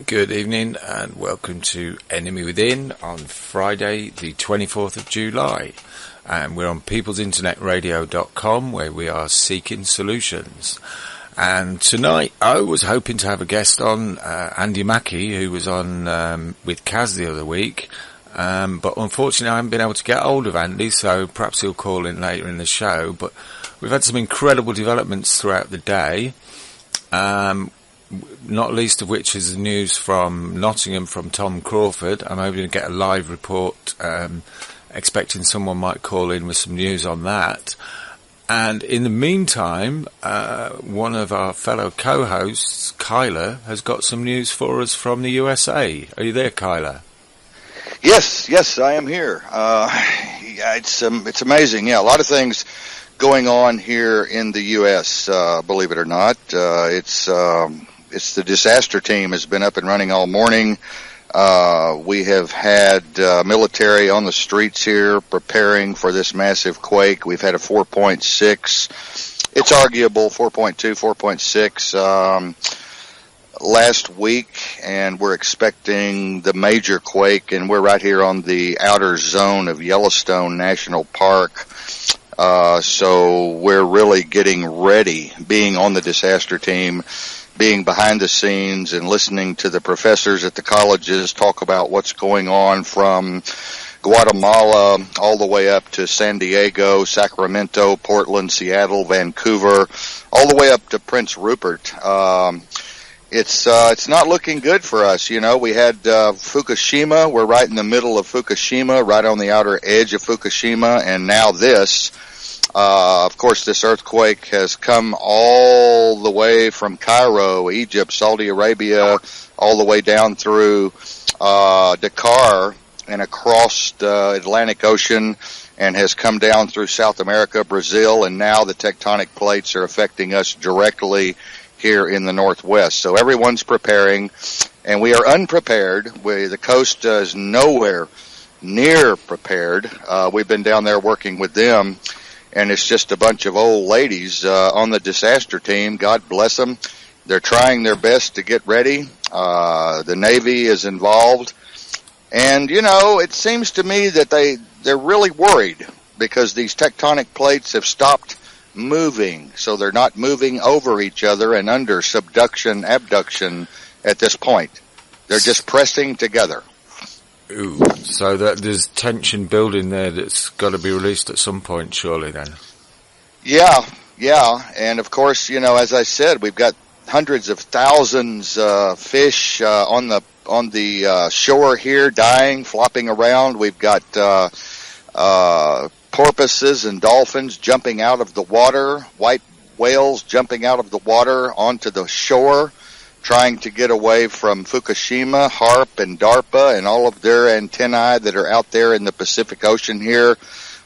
Good evening and welcome to Enemy Within on Friday the 24th of July, and we're on peoplesinternetradio.com where we are seeking solutions. And tonight I was hoping to have a guest on, Andy Mackey, who was on with Kaz the other week, but unfortunately I haven't been able to get hold of Andy, so perhaps he'll call in later in the show. But we've had some incredible developments throughout the day, not least of which is the news from Nottingham from Tom Crawford. I'm hoping to get a live report, expecting someone might call in with some news on that. And in the meantime, one of our fellow co-hosts, Kiler, has got some news for us from the USA. Are you there, Kiler? Yes, I am here. It's amazing. Yeah, a lot of things going on here in the U.S., believe it or not. It's the disaster team has been up and running all morning. We have had military on the streets here preparing for this massive quake. We've had a 4.6. It's arguable, 4.2, 4.6 last week, and we're expecting the major quake, and we're right here on the outer zone of Yellowstone National Park. So we're really getting ready, being on the disaster team, being behind the scenes and listening to the professors at the colleges talk about what's going on from Guatemala all the way up to San Diego, Sacramento, Portland, Seattle, Vancouver, all the way up to Prince Rupert. It's not looking good for us. You know, we had Fukushima. We're right in the middle of Fukushima, right on the outer edge of Fukushima, and now this. Of course, this earthquake has come all the way from Cairo, Egypt, Saudi Arabia, all the way down through Dakar and across the Atlantic Ocean, and has come down through South America, Brazil, and now the tectonic plates are affecting us directly here in the Northwest. So everyone's preparing, and we are unprepared. The coast is nowhere near prepared. We've been down there working with them, and it's just a bunch of old ladies on the disaster team. God bless them. They're trying their best to get ready. The Navy is involved. And, you know, it seems to me that they're really worried because these tectonic plates have stopped moving. So they're not moving over each other and under subduction, abduction at this point. They're just pressing together. Ooh, so that there's tension building there that's got to be released at some point, surely, then. Yeah, and of course, you know, as I said, we've got hundreds of thousands fish on the shore here, dying, flopping around. We've got porpoises and dolphins jumping out of the water, white whales jumping out of the water onto the shore, trying to get away from Fukushima, HARP, and DARPA, and all of their antennae that are out there in the Pacific Ocean here,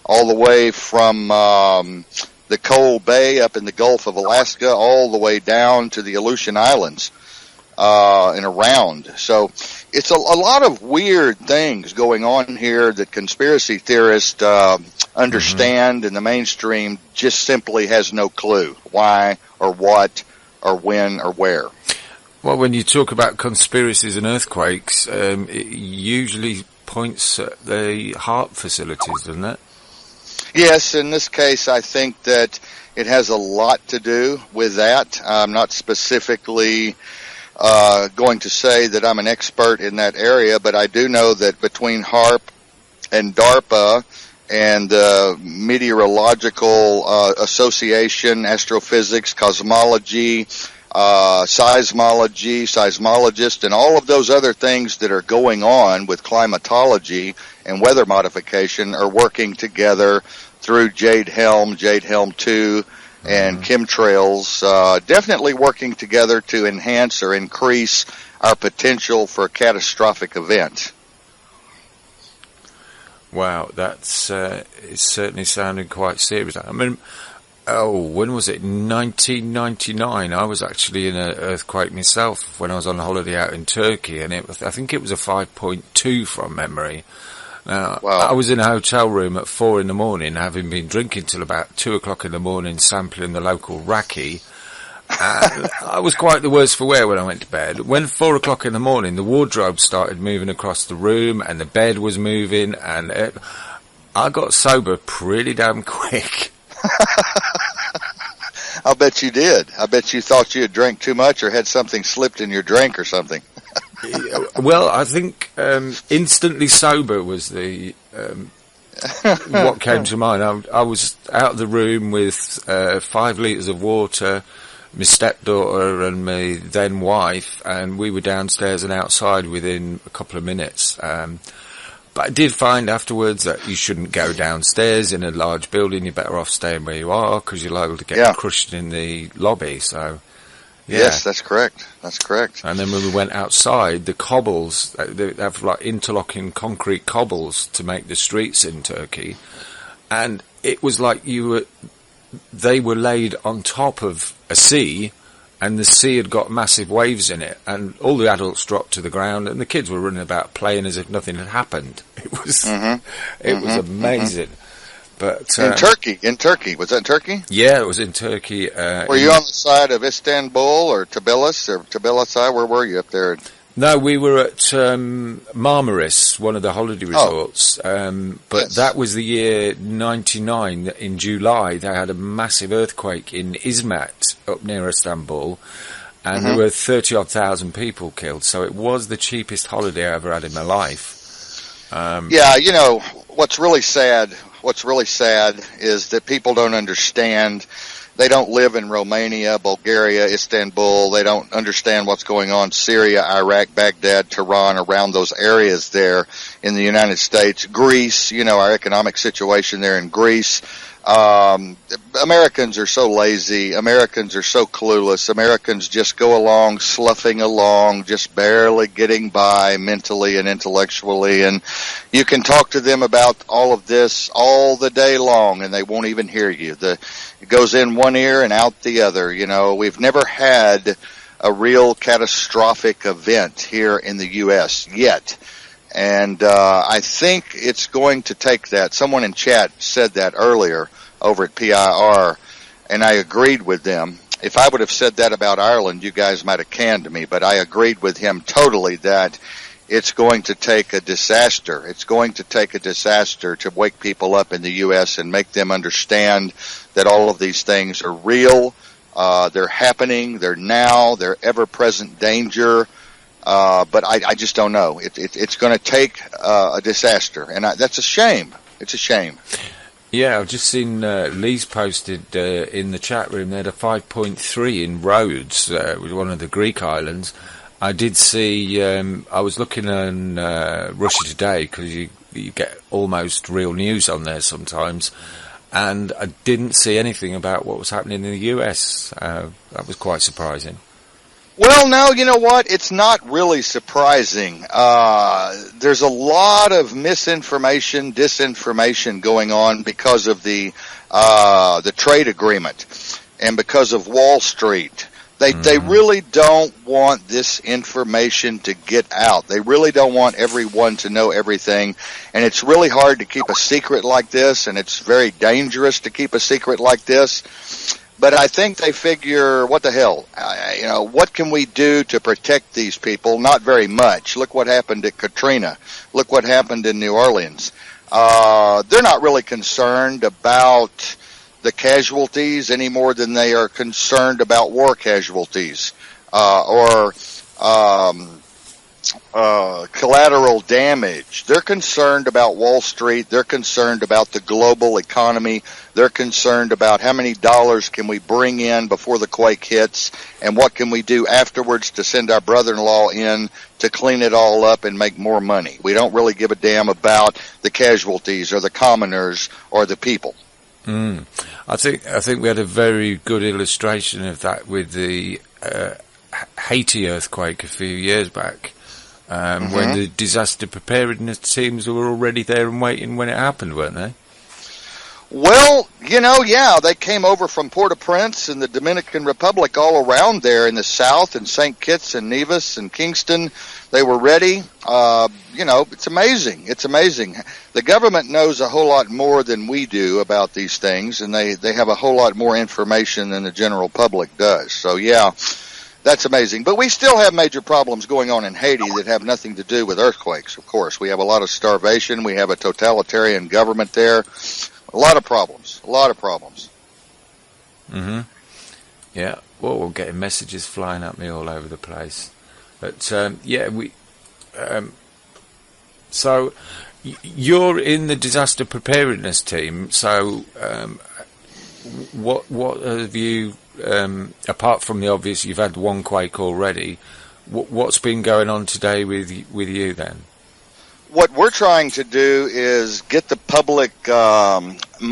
all the way from the Coal Bay up in the Gulf of Alaska, all the way down to the Aleutian Islands and around. So it's a lot of weird things going on here that conspiracy theorists understand, and the mainstream just simply has no clue why or what or when or where. Well, when you talk about conspiracies and earthquakes, it usually points at the HARP facilities, doesn't it? Yes, in this case, I think that it has a lot to do with that. I'm not specifically going to say that I'm an expert in that area, but I do know that between HARP and DARPA and the Meteorological Association, astrophysics, cosmology, seismologists, and all of those other things that are going on with climatology and weather modification are working together through Jade Helm 2, and chemtrails, definitely working together to enhance or increase our potential for a catastrophic event. Wow, that's it's certainly sounding quite serious. I mean, when was it? 1999. I was actually in an earthquake myself when I was on holiday out in Turkey, and I think it was a 5.2 from memory. Wow. I was in a hotel room at 4 a.m, having been drinking till about 2 o'clock in the morning, sampling the local raki, I was quite the worse for wear when I went to bed. When 4 o'clock in the morning, the wardrobe started moving across the room and the bed was moving, and I got sober pretty damn quick. I'll bet you did. I bet you thought you had drank too much or had something slipped in your drink or something. Well, I think instantly sober was the what came to mind. I was out of the room with 5 litres of water, my stepdaughter and my then wife, and we were downstairs and outside within a couple of minutes. But I did find afterwards that you shouldn't go downstairs in a large building. You're better off staying where you are because you're liable to get crushed in the lobby. So, yeah. Yes, that's correct. That's correct. And then when we went outside, the cobbles, they have like interlocking concrete cobbles to make the streets in Turkey. And it was like they were laid on top of a sea, and the sea had got massive waves in it, and all the adults dropped to the ground, and the kids were running about playing as if nothing had happened. It was, it was amazing. But in Turkey, was that in Turkey? Yeah, it was in Turkey. Were you on the side of Istanbul or Tbilisi? Where were you up there? No, we were at Marmaris, one of the holiday resorts. But that was the year 99. In July, they had a massive earthquake in Izmit, up near Istanbul, and there were 30-odd thousand people killed. So it was the cheapest holiday I ever had in my life. Yeah, you know, what's really sad is that people don't understand. They don't live in Romania, Bulgaria, Istanbul. They don't understand what's going on Syria, Iraq, Baghdad, Tehran, around those areas there in the United States. Greece, you know, our economic situation there in Greece. Americans are so lazy. Americans are so clueless. Americans just go along, sloughing along, just barely getting by mentally and intellectually. And you can talk to them about all of this all the day long, and they won't even hear you. It goes in one ear and out the other. You know, we've never had a real catastrophic event here in the U.S. yet. And I think it's going to take that. Someone in chat said that earlier over at PIR, and I agreed with them. If I would have said that about Ireland, you guys might have canned me, but I agreed with him totally that it's going to take a disaster. It's going to take a disaster to wake people up in the U.S. and make them understand that all of these things are real. They're happening. They're now. They're ever-present danger. But I just don't know. It's going to take a disaster, and that's a shame. It's a shame. Yeah, I've just seen Lee's posted in the chat room. They had a 5.3 in Rhodes, with one of the Greek islands. I did see. I was looking on Russia Today because you get almost real news on there sometimes, and I didn't see anything about what was happening in the US. That was quite surprising. Well, no, you know what? It's not really surprising. There's a lot of misinformation, disinformation going on because of the trade agreement and because of Wall Street. They really don't want this information to get out. They really don't want everyone to know everything. And it's really hard to keep a secret like this, and it's very dangerous to keep a secret like this. But I think they figure, what the hell? You know, what can we do to protect these people? Not very much. Look what happened at Katrina. Look what happened in New Orleans. They're not really concerned about the casualties any more than they are concerned about war casualties, or collateral damage. They're concerned about Wall Street. They're concerned about the global economy. They're concerned about how many dollars can we bring in before the quake hits, and what can we do afterwards to send our brother-in-law in to clean it all up and make more money. We don't really give a damn about the casualties or the commoners or the people. I think we had a very good illustration of that with the Haiti earthquake a few years back, when the disaster preparedness teams were already there and waiting when it happened, weren't they? Well, yeah, they came over from Port-au-Prince and the Dominican Republic, all around there in the south, and St. Kitts and Nevis and Kingston. They were ready. It's amazing. It's amazing. The government knows a whole lot more than we do about these things, and they have a whole lot more information than the general public does. So, yeah, that's amazing. But we still have major problems going on in Haiti that have nothing to do with earthquakes, of course. We have a lot of starvation. We have a totalitarian government there. A lot of problems. Mm-hmm. Yeah. Well, we're getting messages flying at me all over the place. But, so you're in the disaster preparedness team. So, what have you, apart from the obvious, you've had one quake already, what's been going on today with you then? What we're trying to do is get the public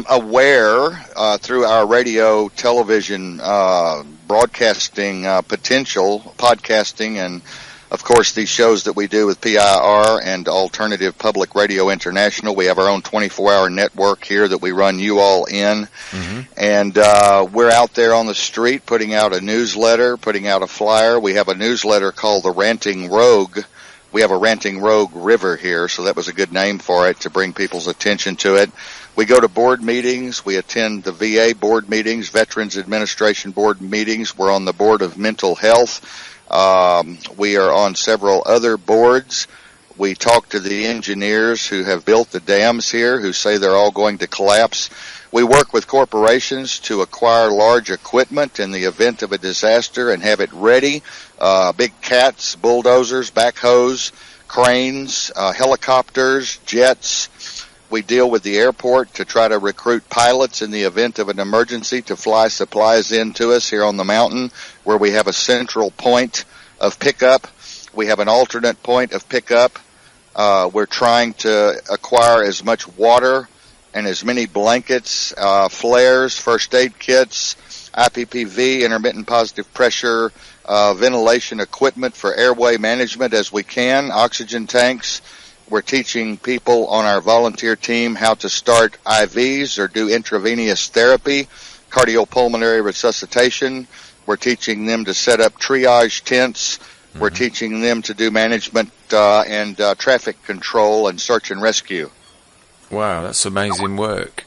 aware through our radio, television, broadcasting potential, podcasting, and, of course, these shows that we do with PIR and Alternative Public Radio International. We have our own 24-hour network here that we run you all in. Mm-hmm. And we're out there on the street putting out a newsletter, putting out a flyer. We have a newsletter called The Ranting Rogue. We have a Ranting Rogue River here, so that was a good name for it to bring people's attention to it. We go to board meetings. We attend the VA board meetings, Veterans Administration board meetings. We're on the Board of Mental Health. We are on several other boards. We talk to the engineers who have built the dams here, who say they're all going to collapse. We work with corporations to acquire large equipment in the event of a disaster and have it ready. Big cats, bulldozers, backhoes, cranes, helicopters, jets. We deal with the airport to try to recruit pilots in the event of an emergency to fly supplies in to us here on the mountain, where we have a central point of pickup. We have an alternate point of pickup. We're trying to acquire as much water and as many blankets, flares, first aid kits, IPPV, intermittent positive pressure, ventilation equipment for airway management as we can, oxygen tanks. We're teaching people on our volunteer team how to start IVs or do intravenous therapy, cardiopulmonary resuscitation. We're teaching them to set up triage tents. Mm-hmm. We're teaching them to do management and traffic control and search and rescue. Wow, that's amazing work.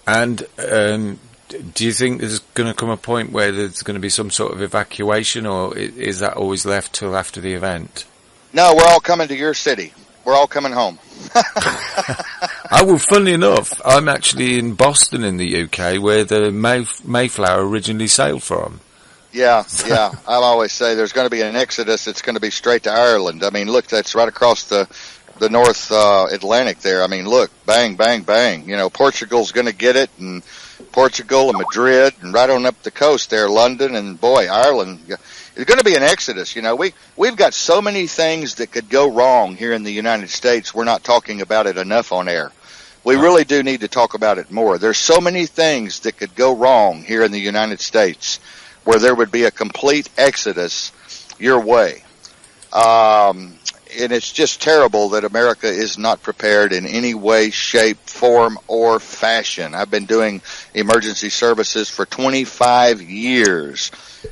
And do you think there's going to come a point where there's going to be some sort of evacuation, or is that always left till after the event? No, we're all coming to your city. We're all coming home. Well, funnily enough, I'm actually in Boston in the UK, where the Mayflower originally sailed from. Yeah. I always say there's going to be an exodus. It's going to be straight to Ireland. I mean, look, that's right across the North Atlantic there. I mean, look, bang, bang, bang. Portugal's going to get it, and Portugal and Madrid, and right on up the coast there, London, and boy, Ireland. It's going to be an exodus. We've got so many things that could go wrong here in the United States. We're not talking about it enough on air. We really do need to talk about it more. There's so many things that could go wrong here in the United States where there would be a complete exodus your way. And it's just terrible that America is not prepared in any way, shape, form, or fashion. I've been doing emergency services for 25 years,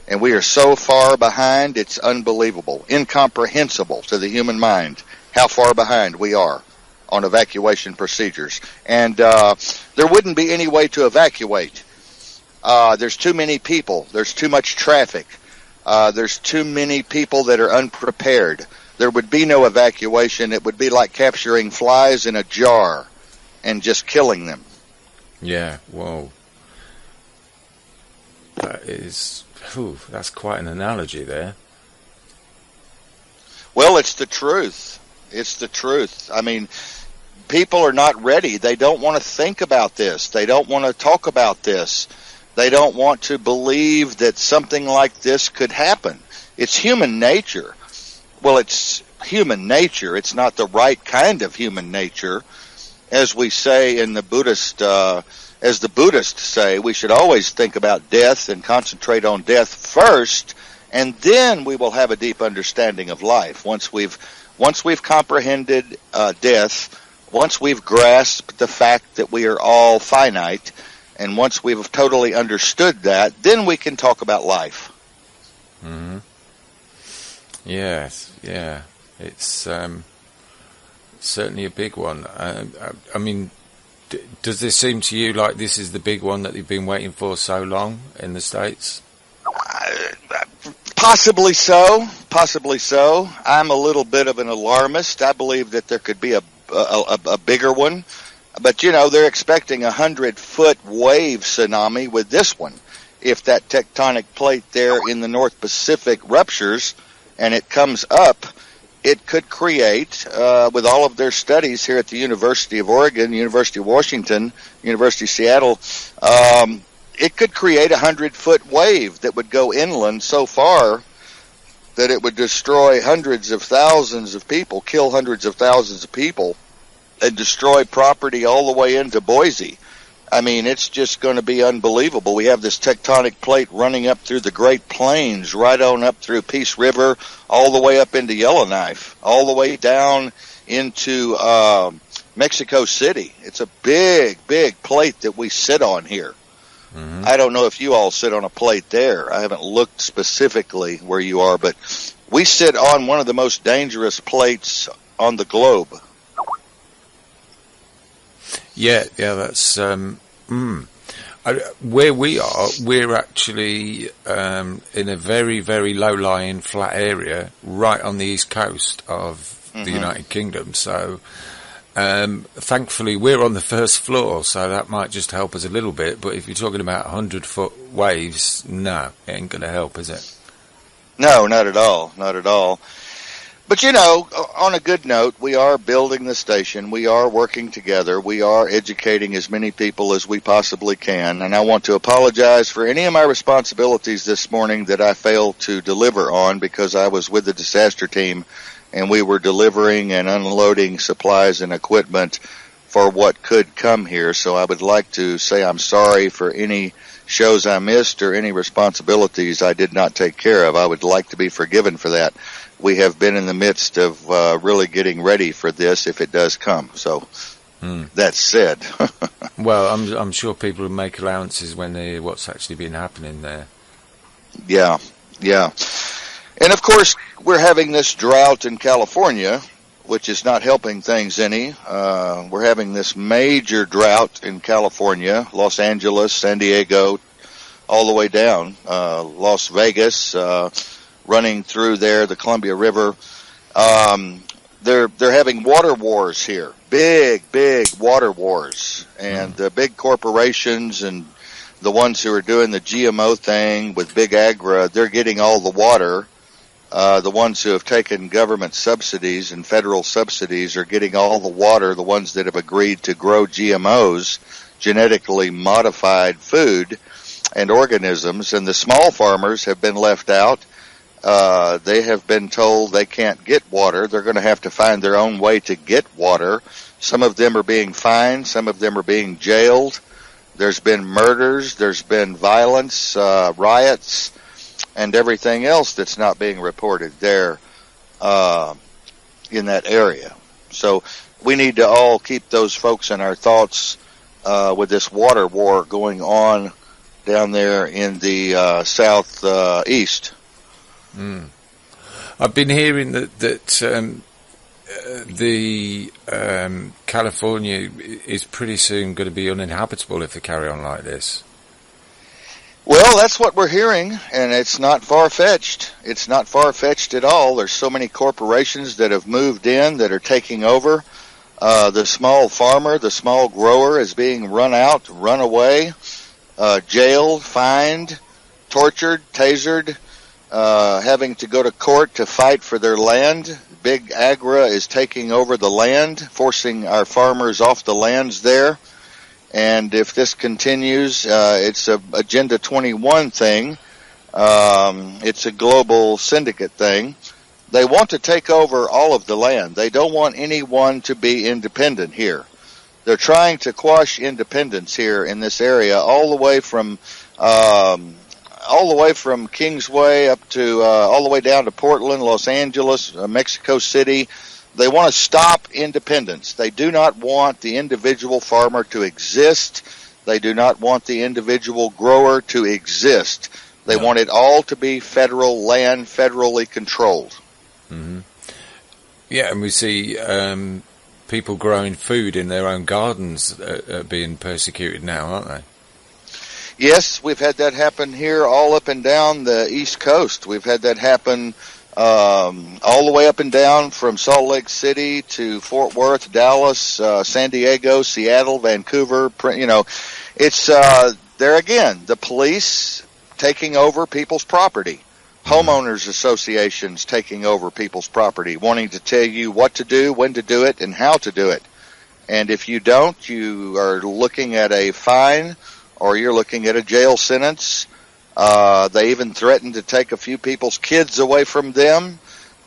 and we are so far behind, it's unbelievable, incomprehensible to the human mind how far behind we are on evacuation procedures. And there wouldn't be any way to evacuate. There's too many people. There's too much traffic. There's too many people that are unprepared. There would be no evacuation. It would be like capturing flies in a jar and just killing them. Yeah, whoa. That's quite an analogy there. Well, it's the truth. It's the truth. I mean, people are not ready. They don't want to think about this. They don't want to talk about this. They don't want to believe that something like this could happen. It's human nature. Well, it's human nature. It's not the right kind of human nature. As we say in the Buddhist, as the Buddhists say, we should always think about death and concentrate on death first, and then we will have a deep understanding of life. Once we've comprehended death, once we've grasped the fact that we are all finite, and once we've totally understood that, then we can talk about life. Mm-hmm. Yes, yeah. It's certainly a big one. I mean, does this seem to you like this is the big one that you've been waiting for so long in the States? Possibly so. Possibly so. I'm a little bit of an alarmist. I believe that there could be a bigger one. But, you know, they're expecting 100-foot wave tsunami with this one. If that tectonic plate there in the North Pacific ruptures and it comes up, it could create, with all of their studies here at the University of Oregon, University of Washington, University of Seattle, it could create a 100-foot wave that would go inland so far that it would destroy hundreds of thousands of people, kill hundreds of thousands of people, and destroy property all the way into Boise. I mean, it's just going to be unbelievable. We have this tectonic plate running up through the Great Plains, right on up through Peace River, all the way up into Yellowknife, all the way down into Mexico City. It's a big, big plate that we sit on here. Mm-hmm. I don't know if you all sit on a plate there. I haven't looked specifically where you are, but we sit on one of the most dangerous plates on the globe. Yeah, that's where we are. We're actually in a very, very low-lying flat area right on the east coast of the United Kingdom. So, thankfully, we're on the first floor, so that might just help us a little bit. But if you're talking about 100-foot waves, no, it ain't going to help, is it? No, not at all. Not at all. But, you know, on a good note, we are building the station. We are working together. We are educating as many people as we possibly can. And I want to apologize for any of my responsibilities this morning that I failed to deliver on because I was with the disaster team and we were delivering and unloading supplies and equipment for what could come here. So I would like to say I'm sorry for any shows I missed or any responsibilities I did not take care of. I would like to be forgiven for that. We have been in the midst of really getting ready for this if it does come. So that said. Well, I'm sure people will make allowances when they hear what's actually been happening there. Yeah. And, of course, we're having this drought in California, which is not helping things any. We're having this major drought in California, Los Angeles, San Diego, all the way down, Las Vegas, running through there, the Columbia River. They're having water wars here, big water wars, and the big corporations and the ones who are doing the GMO thing with Big Agra, they're getting all the water. The ones who have taken government subsidies and federal subsidies are getting all the water. The ones that have agreed to grow GMOs, genetically modified food and organisms, and the small farmers have been left out. They have been told they can't get water. They're going to have to find their own way to get water. Some of them are being fined. Some of them are being jailed. There's been murders. There's been violence, riots, and everything else that's not being reported there in that area. So we need to all keep those folks in our thoughts with this water war going on down there in the southeast. I've been hearing that the California is pretty soon going to be uninhabitable if they carry on like this. Well, that's what we're hearing, and it's not far-fetched. It's not far-fetched at all. There's so many corporations that have moved in that are taking over. The small farmer, the small grower is being run out, run away, jailed, fined, tortured, tasered, having to go to court to fight for their land. Big Agra is taking over the land, forcing our farmers off the lands there. And if this continues, it's a Agenda 21 thing. It's a global syndicate thing. They want to take over all of the land. They don't want anyone to be independent here. They're trying to quash independence here in this area, all the way from Kingsway up to all the way down to Portland, Los Angeles, Mexico City, They want to stop independence. They do not want the individual farmer to exist. They do not want the individual grower to exist. They want it all to be federal land, federally controlled. Mm-hmm. Yeah, and we see people growing food in their own gardens being persecuted now, aren't they? Yes, we've had that happen here all up and down the East Coast. We've had that happen all the way up and down from Salt Lake City to Fort Worth, Dallas, San Diego, Seattle, Vancouver. It's there again, the police taking over people's property. Homeowners associations taking over people's property, wanting to tell you what to do, when to do it, and how to do it. And if you don't, you are looking at a fine or you're looking at a jail sentence. They even threatened to take a few people's kids away from them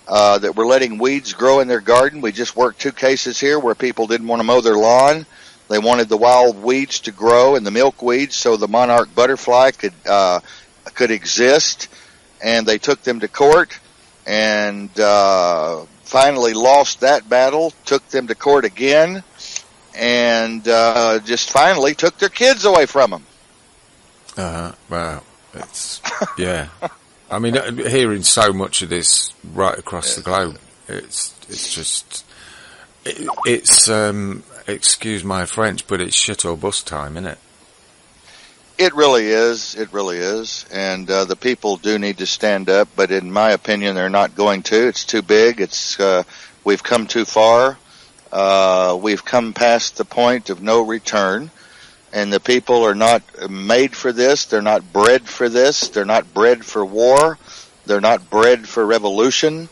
that were letting weeds grow in their garden. We just worked 2 cases here where people didn't want to mow their lawn. They wanted the wild weeds to grow and the milkweeds so the monarch butterfly could exist. And they took them to court and finally lost that battle, took them to court again, and just finally took their kids away from them. Wow. It's, yeah. I mean, hearing so much of this right across the globe, it's just, excuse my French, but it's shit or bust time, isn't it? It really is. It really is. And the people do need to stand up, but in my opinion, they're not going to. It's too big. We've come too far. We've come past the point of no return. And the people are not made for this. They're not bred for this. They're not bred for war. They're not bred for revolution,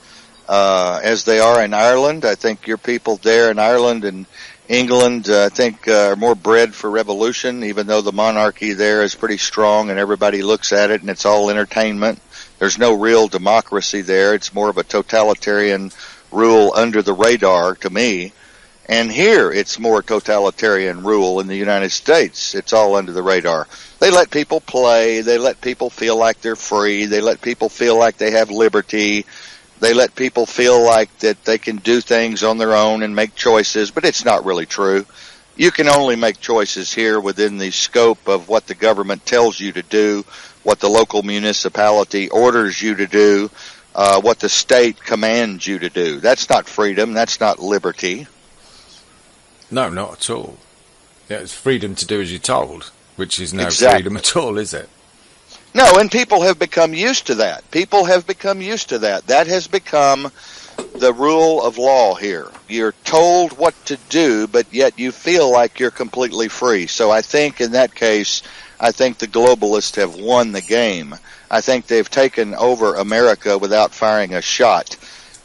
as they are in Ireland. I think your people there in Ireland and England, I think, are more bred for revolution, even though the monarchy there is pretty strong and everybody looks at it and it's all entertainment. There's no real democracy there. It's more of a totalitarian rule under the radar to me. And here it's more totalitarian rule in the United States. It's all under the radar. They let people play. They let people feel like they're free. They let people feel like they have liberty. They let people feel like that they can do things on their own and make choices, but it's not really true. You can only make choices here within the scope of what the government tells you to do, what the local municipality orders you to do, what the state commands you to do. That's not freedom. That's not liberty. No, not at all. Yeah, it's freedom to do as you're told, which is no freedom at all, is it? No, and people have become used to that. People have become used to that. That has become the rule of law here. You're told what to do, but yet you feel like you're completely free. So I think in that case, I think the globalists have won the game. I think they've taken over America without firing a shot.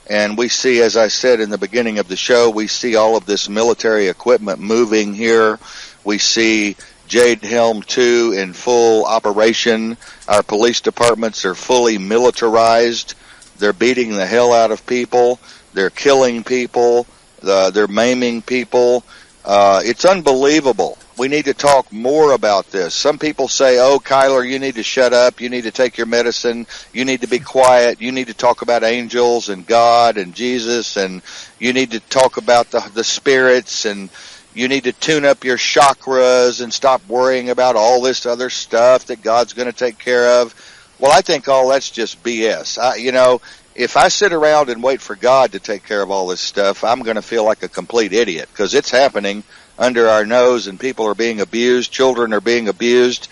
And we see, as I said in the beginning of the show, we see all of this military equipment moving here. We see Jade Helm 2 in full operation. Our police departments are fully militarized. They're beating the hell out of people. They're killing people. They're maiming people. It's unbelievable. We need to talk more about this. Some people say, oh, Kiler, you need to shut up. You need to take your medicine. You need to be quiet. You need to talk about angels and God and Jesus, and you need to talk about the spirits, and you need to tune up your chakras and stop worrying about all this other stuff that God's going to take care of. Well, I think all that's just BS. If I sit around and wait for God to take care of all this stuff, I'm going to feel like a complete idiot, because it's happening under our nose and people are being abused. Children are being abused.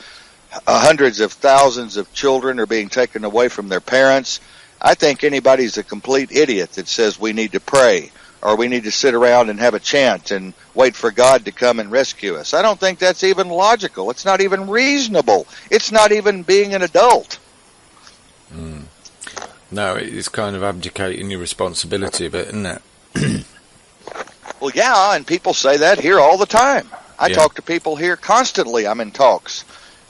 Hundreds of thousands of children are being taken away from their parents. I think anybody's a complete idiot that says we need to pray or we need to sit around and have a chant and wait for God to come and rescue us. I don't think that's even logical. It's not even reasonable. It's not even being an adult. No, it's kind of abdicating your responsibility a bit, isn't it? Well, yeah, and people say that here all the time. I talk to people here constantly. I'm in talks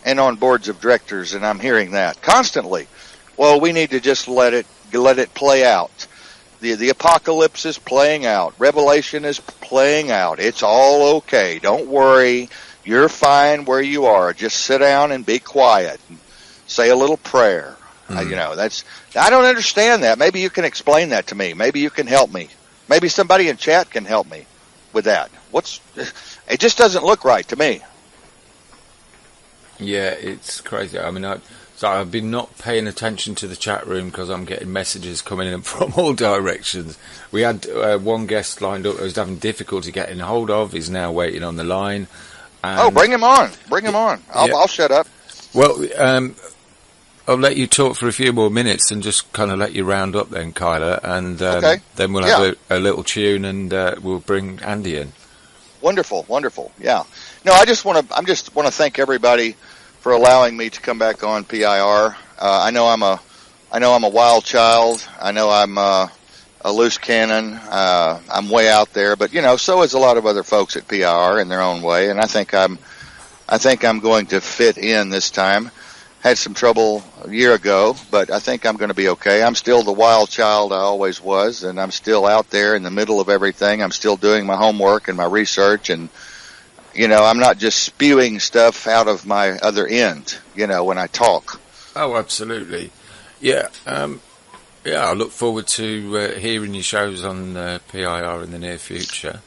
and on boards of directors, and I'm hearing that constantly. Well, we need to just let it play out. The apocalypse is playing out. Revelation is playing out. It's all okay. Don't worry. You're fine where you are. Just sit down and be quiet and say a little prayer. I don't understand that. Maybe you can explain that to me. Maybe you can help me. Maybe somebody in chat can help me with that. It just doesn't look right to me. Yeah, it's crazy. I mean, I've been not paying attention to the chat room because I'm getting messages coming in from all directions. We had one guest lined up who was having difficulty getting hold of. He's now waiting on the line. Bring him on. Bring him on. I'll shut up. Well, I'll let you talk for a few more minutes and just kind of let you round up then, Kiler, and okay. Then we'll have a little tune and we'll bring Andy in. Wonderful. Yeah. No, I just want to thank everybody for allowing me to come back on PIR. I know I'm a wild child. I know I'm a loose cannon. I'm way out there, but so is a lot of other folks at PIR in their own way. And I think I'm going to fit in this time. Had some trouble a year ago, but I think I'm going to be okay. I'm still the wild child I always was, and I'm still out there in the middle of everything. I'm still doing my homework and my research, and I'm not just spewing stuff out of my other end, when I talk. Oh, absolutely. Yeah. I look forward to hearing your shows on PIR in the near future.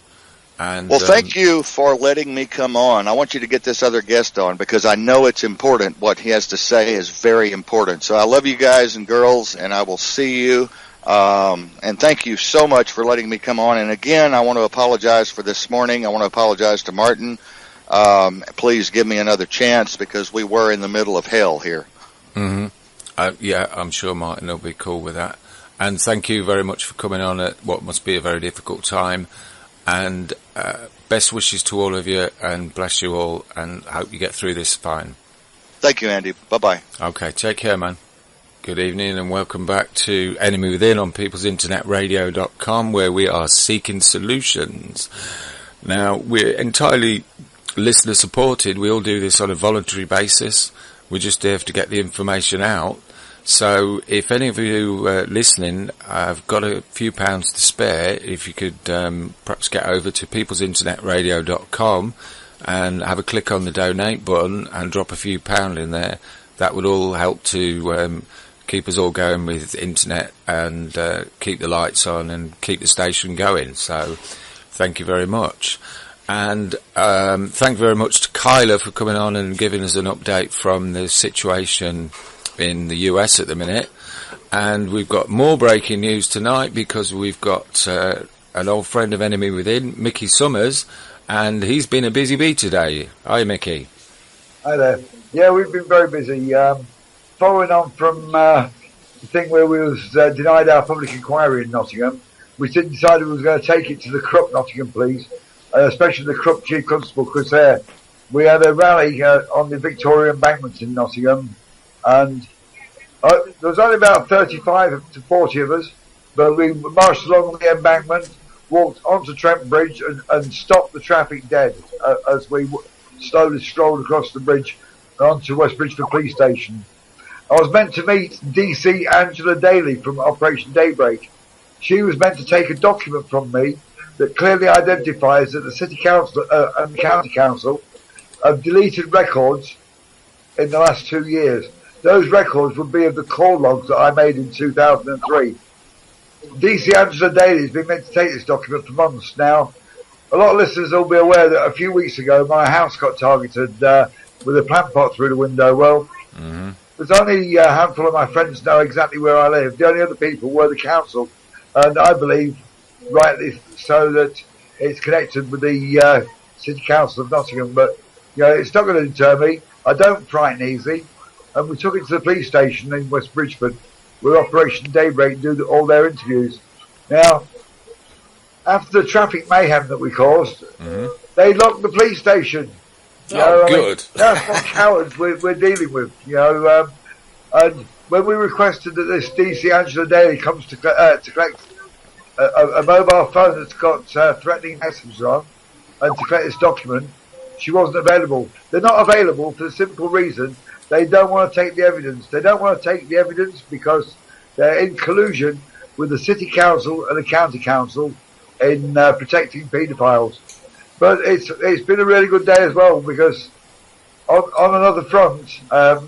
And, well, thank you for letting me come on. I want you to get this other guest on because I know it's important. What he has to say is very important. So I love you guys and girls, and I will see you. And thank you so much for letting me come on. And again, I want to apologize for this morning. I want to apologize to Martin. Please give me another chance because we were in the middle of hell here. Mm-hmm. Yeah, I'm sure Martin will be cool with that. And thank you very much for coming on at what must be a very difficult time. And best wishes to all of you, and bless you all, and hope you get through this fine. Thank you, Andy. Bye-bye. Okay, take care, man. Good evening, and welcome back to Enemy Within on peoplesinternetradio.com, where we are seeking solutions. Now, we're entirely listener-supported. We all do this on a voluntary basis. We just have to get the information out. So if any of you listening have got a few pounds to spare, if you could perhaps get over to peoplesinternetradio.com and have a click on the donate button and drop a few pound in there, that would all help to keep us all going with internet and keep the lights on and keep the station going. So thank you very much. And thank you very much to Kiler for coming on and giving us an update from the situation in the US at the minute. And we've got more breaking news tonight because we've got an old friend of Enemy Within, Mickey Summers, and he's been a busy bee today. Hi, Mickey. Hi there. Yeah, we've been very busy. Following on from the thing where we was denied our public inquiry in Nottingham, we decided we was going to take it to the Krupp Nottingham Police, especially the Krupp Chief Constable Chris Hare. We had a rally on the Victoria Embankment in Nottingham, and there was only about 35 to 40 of us, but we marched along the embankment, walked onto Trent Bridge and stopped the traffic dead as we slowly strolled across the bridge onto West Bridgeford Police Station. I was meant to meet DC Angela Daly from Operation Daybreak. She was meant to take a document from me that clearly identifies that the City Council and the County Council have deleted records in the last 2 years. Those records would be of the call logs that I made in 2003. DC Angela Daly has been meant to take this document for months now. A lot of listeners will be aware that a few weeks ago my house got targeted with a plant pot through the window. Well, there's only a handful of my friends know exactly where I live. The only other people were the council, and I believe rightly so that it's connected with the City Council of Nottingham. But it's not going to deter me. I don't frighten easy. And we took it to the police station in West Bridgeford, where Operation Daybreak do all their interviews. Now, after the traffic mayhem that we caused, they locked the police station. Good. That's what cowards we're dealing with. And when we requested that this DC Angela Daly comes to collect a mobile phone that's got threatening messages on, and to collect this document, she wasn't available. They're not available for the simple reason they don't want to take the evidence. They don't want to take the evidence because they're in collusion with the City Council and the County Council in protecting paedophiles. But it's been a really good day as well because on another front,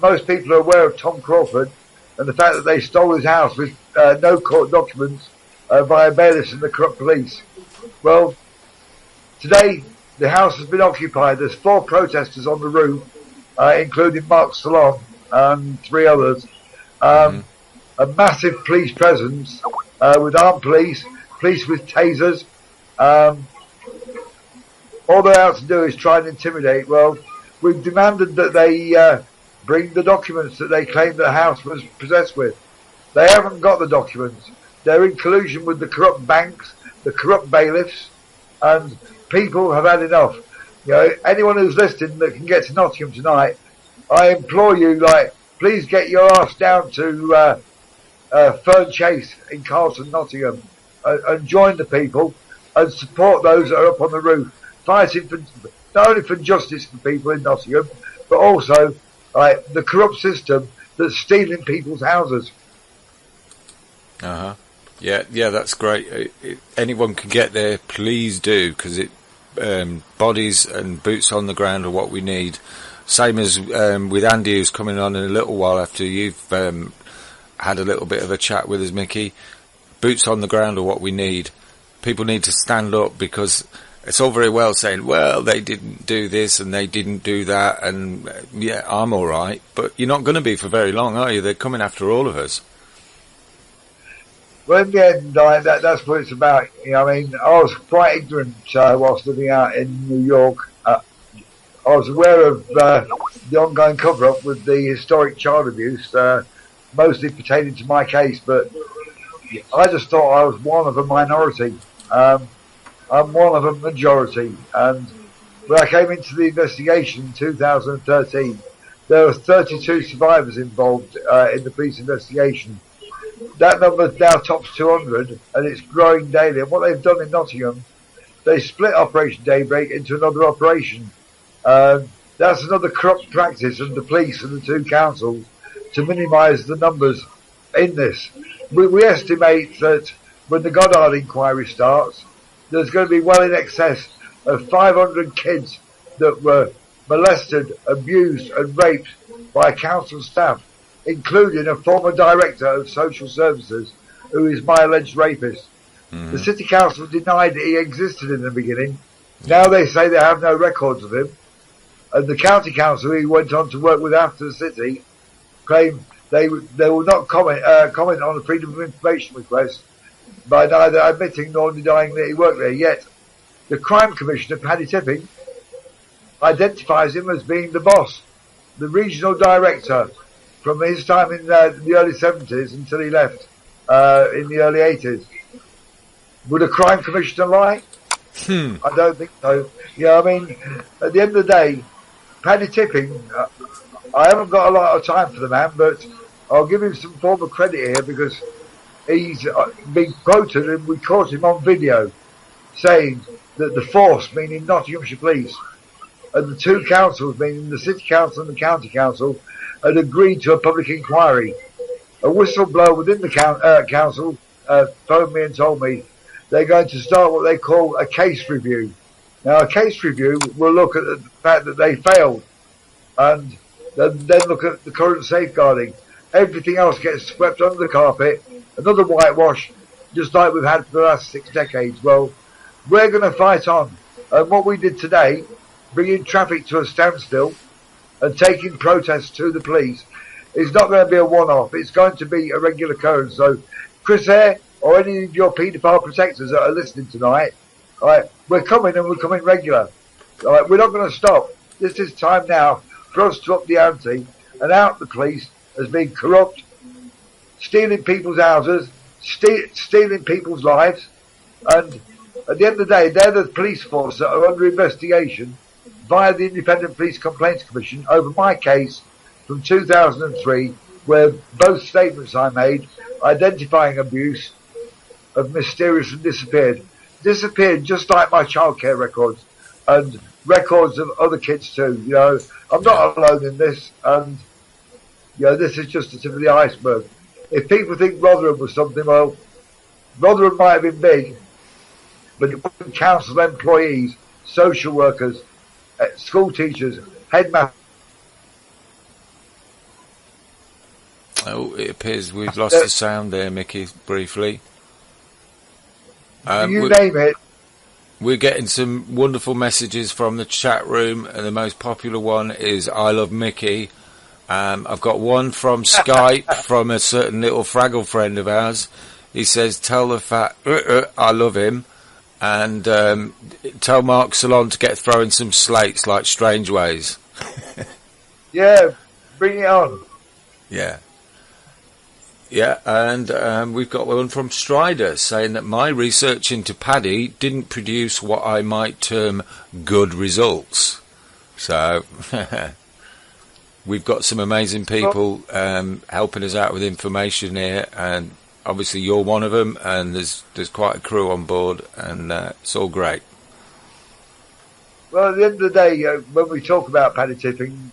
most people are aware of Tom Crawford and the fact that they stole his house with no court documents by bailiffs and the corrupt police. Well, today the house has been occupied. There's 4 protesters on the roof, including Mark Salon and 3 others. A massive police presence with armed police with tasers. All they're out to do is try and intimidate. Well, we've demanded that they bring the documents that they claim the house was possessed with. They haven't got the documents. They're in collusion with the corrupt banks, the corrupt bailiffs, and people have had enough. You know, anyone who's listening that can get to Nottingham tonight, I implore you, please get your ass down to Fern Chase in Carlton, Nottingham, and join the people and support those that are up on the roof, fighting for not only for justice for people in Nottingham, but also the corrupt system that's stealing people's houses. Yeah, that's great. Anyone can get there, please do, because bodies and boots on the ground are what we need. Same as with Andy, who's coming on in a little while after you've had a little bit of a chat with us, Mickey. Boots on the ground are what we need. People need to stand up, because it's all very well saying, well, they didn't do this and they didn't do that, and yeah, I'm all right, but you're not going to be for very long, are you? They're coming after all of us. Well, in the end, that's what it's about. You know, I mean, I was quite ignorant whilst living out in New York. I was aware of the ongoing cover-up with the historic child abuse, mostly pertaining to my case, but I just thought I was one of a minority. I'm one of a majority, and when I came into the investigation in 2013, there were 32 survivors involved in the police investigation. That number now tops 200, and it's growing daily. And what they've done in Nottingham, they split Operation Daybreak into another operation. That's another corrupt practice of the police and the 2 councils to minimise the numbers in this. We estimate that when the Goddard inquiry starts, there's going to be well in excess of 500 kids that were molested, abused and raped by council staff, including a former director of social services who is my alleged rapist. The city council denied that he existed in the beginning. Now they say they have no records of him. And the county council, who he went on to work with after the city, claim they will not comment on the freedom of information request by neither admitting nor denying that he worked there. Yet the crime commissioner, Paddy Tipping, identifies him as being the boss, the regional director, from his time in the early 70s until he left in the early 80s. Would a crime commissioner lie? I don't think so. Yeah, I mean, at the end of the day, Paddy Tipping, I haven't got a lot of time for the man, but I'll give him some form of credit here, because he's been quoted, and we caught him on video, saying that the force, meaning Nottinghamshire Police, and the 2 councils, meaning the City Council and the County Council, had agreed to a public inquiry. A whistleblower within the council phoned me and told me they're going to start what they call a case review. Now, a case review will look at the fact that they failed, and then look at the current safeguarding. Everything else gets swept under the carpet, another whitewash, just like we've had for the last 6 decades. Well, we're going to fight on. And what we did today, bringing traffic to a standstill and taking protests to the police, is not going to be a one-off. It's going to be a regular occurrence. So, Chris Eyre, or any of your paedophile protectors that are listening tonight, we're coming, and we're coming regular. We're not going to stop. This is time now for us to up the ante and out the police as being corrupt, stealing people's houses, stealing people's lives, and at the end of the day, they're the police force that are under investigation via the Independent Police Complaints Commission over my case from 2003, where both statements I made identifying abuse have mysteriously disappeared just like my childcare records and records of other kids too. You know, I'm not alone in this, and you know, this is just the tip of the iceberg. If people think Rotherham was something, well, Rotherham might have been big, but it wasn't council employees, social workers, school teachers, headmasters. Oh, it appears we've lost the sound there, Mickey, briefly. You name it. We're getting some wonderful messages from the chat room, and the most popular one is "I love Mickey." I've got one from Skype from a certain little Fraggle friend of ours. He says, "Tell the fat I love him," and tell Mark Salon to get throwing some slates like Strange Ways. Yeah, bring it on. Yeah. Yeah, and we've got one from Strider saying that my research into Paddy didn't produce what I might term good results. So we've got some amazing people helping us out with information here, and obviously you're one of them, and there's quite a crew on board, and it's all great. Well, at the end of the day, when we talk about Paddy tipping,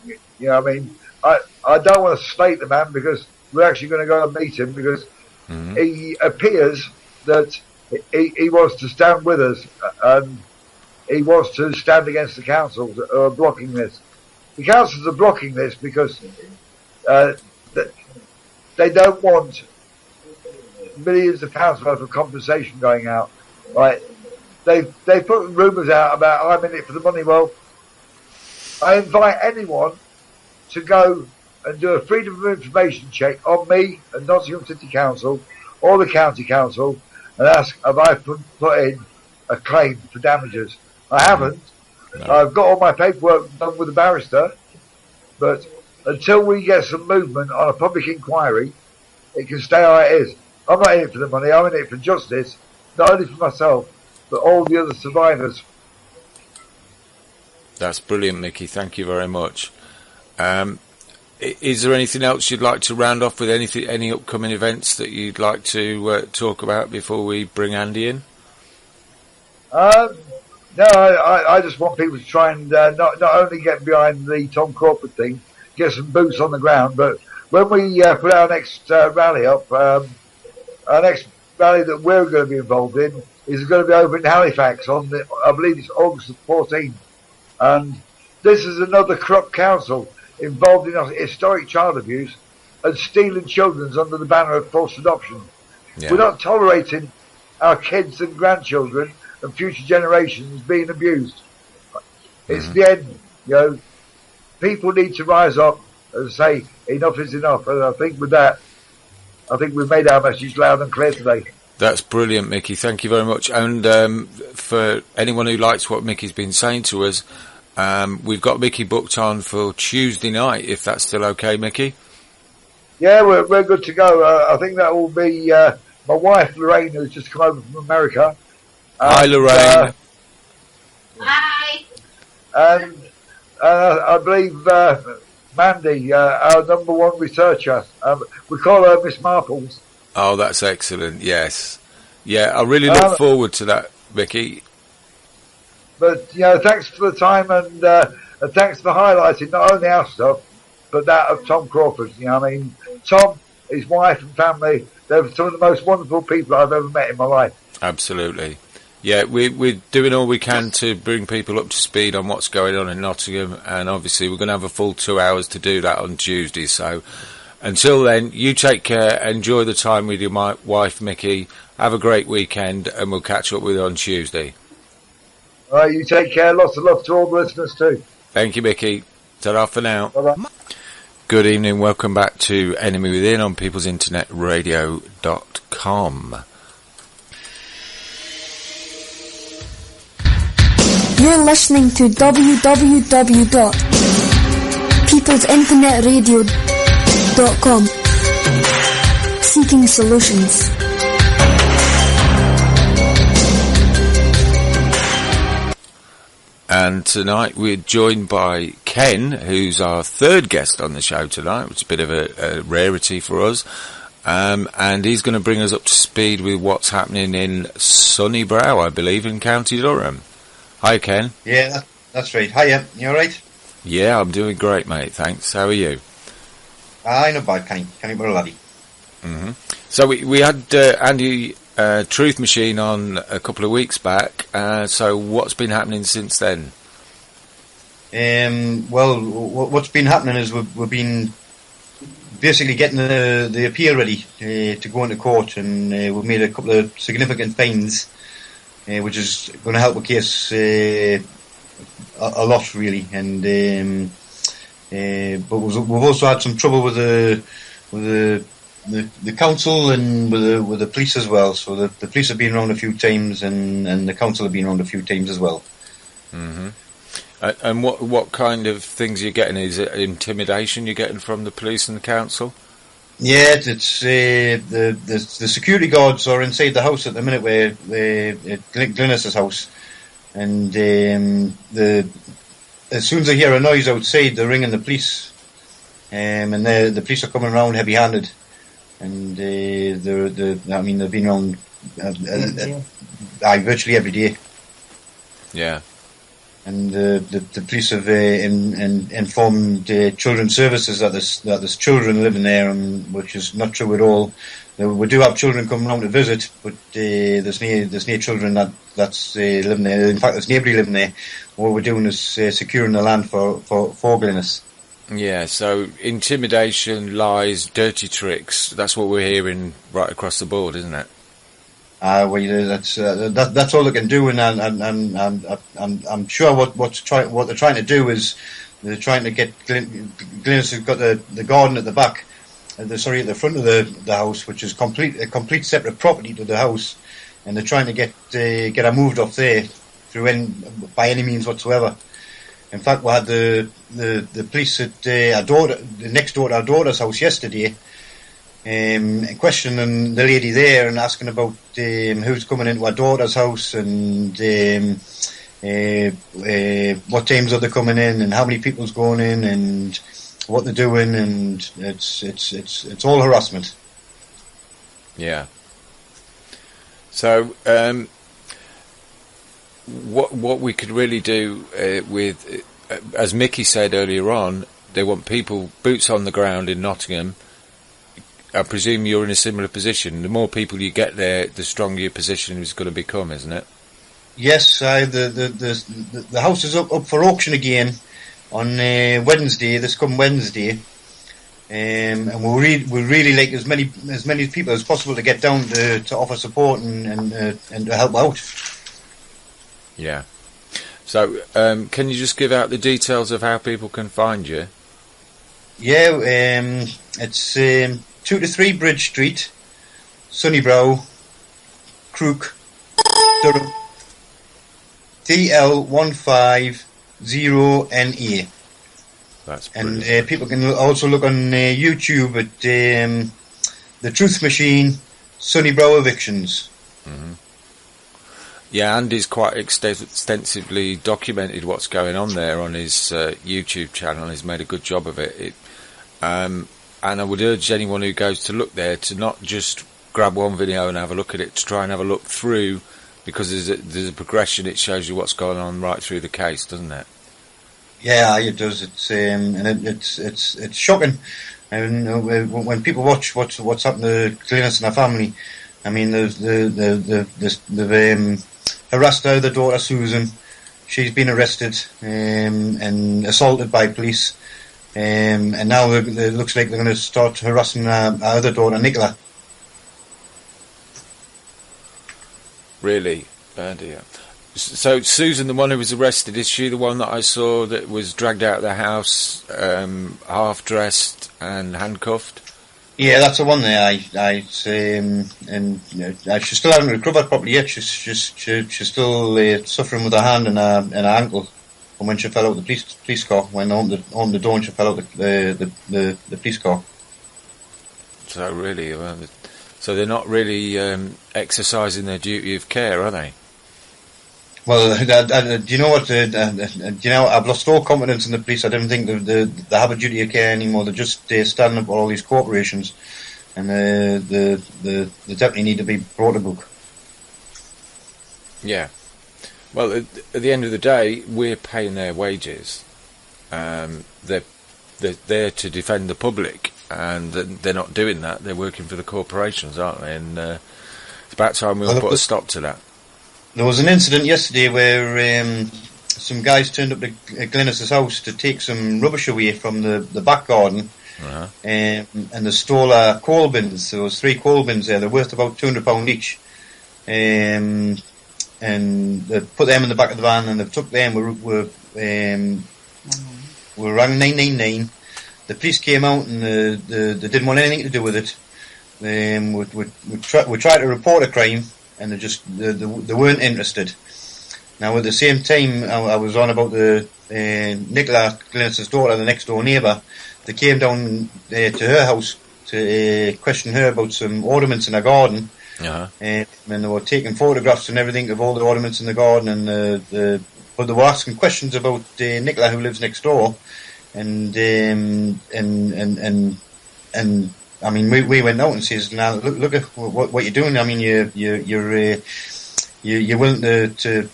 I mean, I don't want to slate the man, because we're actually going to go and meet him, because he appears that he wants to stand with us, and he wants to stand against the councils that are blocking this. The councils are blocking this because they don't want millions of pounds worth of compensation going out. Right? They put rumours out about I'm in it for the money. Well, I invite anyone to go and do a freedom of information check on me and Nottingham City Council or the County Council and ask have I put in a claim for damages. I haven't. No. I've got all my paperwork done with the barrister, but until we get some movement on a public inquiry, it can stay how it is. I'm not in it for the money, I'm in it for justice, not only for myself, but all the other survivors. That's brilliant, Mickey. Thank you very much. Is there anything else you'd like to round off with? Any upcoming events that you'd like to talk about before we bring Andy in? No, I just want people to try and not only get behind the Tom Crawford thing, get some boots on the ground, but when we put our next rally up, our next rally that we're going to be involved in is going to be over in Halifax on I believe it's August the 14th, and this is another corrupt council involved in historic child abuse and stealing children under the banner of false adoption. Yeah. We're not tolerating our kids and grandchildren and future generations being abused. It's the end. People need to rise up and say enough is enough. And I think with that, we've made our message loud and clear today. That's brilliant, Mickey. Thank you very much. And for anyone who likes what Mickey's been saying to us, we've got Mickey booked on for Tuesday night, if that's still okay, Mickey. Yeah, we're good to go. I think that will be my wife Lorraine, who's just come over from America. Hi, Lorraine. Hi. And I believe Mandy, our number one researcher. We call her Miss Marples. Oh, that's excellent. Yes. Yeah, I really look forward to that, Mickey. But, thanks for the time and thanks for highlighting not only our stuff, but that of Tom Crawford. Tom, his wife and family, they're some of the most wonderful people I've ever met in my life. Absolutely. Yeah, we're doing all we can to bring people up to speed on what's going on in Nottingham, and obviously we're going to have a full 2 hours to do that on Tuesday. So until then, you take care, enjoy the time with your wife, Mickey, have a great weekend, and we'll catch up with you on Tuesday. All right, you take care. Lots of love to all the listeners too. Thank you, Mickey. Ta-ra for now. Bye-bye. Good evening. Welcome back to Enemy Within on peoplesinternetradio.com. You're listening to www.peoplesinternetradio.com. Seeking solutions. And tonight we're joined by Ken, who's our third guest on the show tonight, which is a bit of a rarity for us. And he's going to bring us up to speed with what's happening in Sunnybrow, I believe, in County Durham. Hi, Ken. Yeah, that's right. Hiya, you alright? Yeah, I'm doing great, mate, thanks. How are you? Not bad, Kenny. Kenny, we're a laddie. Mm-hmm. So we had Andy Truth Machine on a couple of weeks back, so what's been happening since then? Well, what's been happening is we've been basically getting the appeal ready to go into court, and we've made a couple of significant fines which is going to help the case a lot, really. And but we've also had some trouble with the council and with the police as well. So the police have been around a few times, and the council have been around a few times as well. Mm-hmm. And what kind of things are you getting? Is it intimidation you're getting from the police and the council? Yeah, it's the security guards are inside the house at the minute, where Glynis's house, and as soon as they hear a noise outside, they're ringing the police, and the police are coming around heavy-handed, and they've been around virtually every day. Yeah. And the police have informed children's services that there's children living there, which is not true at all. We do have children coming around to visit, but there's no children that's living there. In fact, there's nobody living there. What we're doing is securing the land for Glynis. Yeah, so intimidation, lies, dirty tricks, that's what we're hearing right across the board, isn't it? That's all they can do, and I'm sure what they're trying to do is they're trying to get Glynis has got the garden at the back, at the front of the house, which is a complete separate property to the house, and they're trying to get her moved off there by any means whatsoever. In fact, we had the police at next door to our daughter's house yesterday, questioning the lady there and asking about who's coming into our daughter's house, and what times are they coming in, and how many people's going in, and what they're doing, and it's all harassment. Yeah. So what we could really do with, as Mickey said earlier on, they want people boots on the ground in Nottingham. I presume you're in a similar position. The more people you get there, the stronger your position is going to become, isn't it? Yes, the house is up for auction again on Wednesday. This come Wednesday, and we really like as many people as possible to get down to offer support and to help out. Yeah. So, can you just give out the details of how people can find you? Yeah, it's 2 to 3 Bridge Street, Sunnybrow, Crook, Durham, TL150NA. That's brilliant. And people can also look on YouTube at The Truth Machine, Sunnybrow Evictions. Mm-hmm. Yeah, Andy's quite extensively documented what's going on there on his YouTube channel. He's made a good job of it. And I would urge anyone who goes to look there to not just grab one video and have a look at it, to try and have a look through, because there's a progression. It shows you what's going on right through the case, doesn't it? Yeah, it does. It's it's shocking. And when people watch what's happened to Glynis and her family, I mean, they've harassed her other daughter Susan. She's been arrested and assaulted by police, and now it looks like they're going to start harassing our other daughter Nicola. Really? Dear. So Susan, the one who was arrested, is she the one that I saw that was dragged out of the house, half dressed and handcuffed? Yeah, that's the one there. She still hasn't recovered properly yet. She's still suffering with her hand and her ankle from when she fell out the police car. When on the door, and she fell out the police car. So really, so they're not really exercising their duty of care, are they? Well, do you know what? I've lost all confidence in the police. I don't think they have a duty of care anymore. They're just standing up for all these corporations, and they definitely need to be brought to book. Yeah. Well, at the end of the day, we're paying their wages. They're there to defend the public, and they're not doing that. They're working for the corporations, aren't they? And it's about time we all put a stop to that. There was an incident yesterday where some guys turned up at Glynis's house to take some rubbish away from the back garden, and they stole coal bins. There was 3 coal bins there. They're worth about £200 each. they put them in the back of the van, and they took them. We rang 999. The police came out, and they didn't want anything to do with it. We tried to report a crime, and they weren't interested. Now, at the same time, I was on about the Nicola, Glynis's daughter, the next door neighbour. They came down to her house to question her about some ornaments in her garden. Uh-huh. And they were taking photographs and everything of all the ornaments in the garden, but they were asking questions about Nicola, who lives next door. And I mean, we went out and says, now look at what you're doing. I mean, you're willing to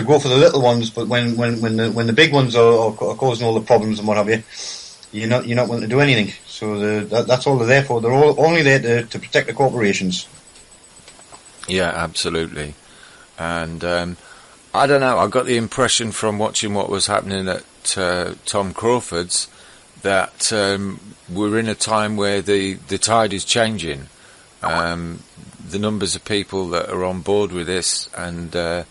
go for the little ones, but when the big ones are causing all the problems and what have you, you're not willing to do anything. So that's all they're there for. They're only there to protect the corporations. Yeah, absolutely. And I don't know, I got the impression from watching what was happening at Tom Crawfords that we're in a time where the tide is changing. The numbers of people that are on board with this and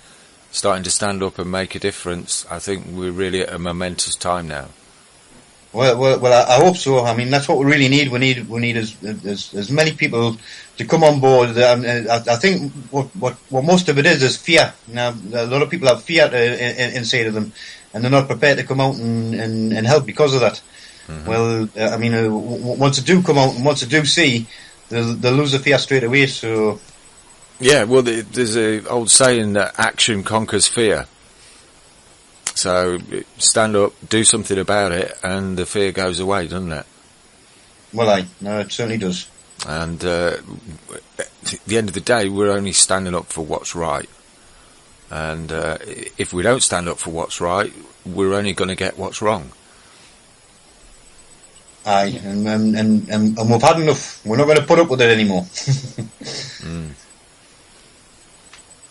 starting to stand up and make a difference, I think we're really at a momentous time now. Well, I hope so. I mean, that's what we really need. We need as many people to come on board. I think what most of it is fear. Now, a lot of people have fear inside of them, and they're not prepared to come out and help because of that. Mm-hmm. Well, I mean, once they do come out and once they do see, they'll lose the fear straight away. So, yeah, well, there's an old saying that action conquers fear. So stand up, do something about it, and the fear goes away, doesn't it? Well, no, it certainly does. And at the end of the day, we're only standing up for what's right. And if we don't stand up for what's right, we're only going to get what's wrong. Aye, and we've had enough. We're not going to put up with it anymore.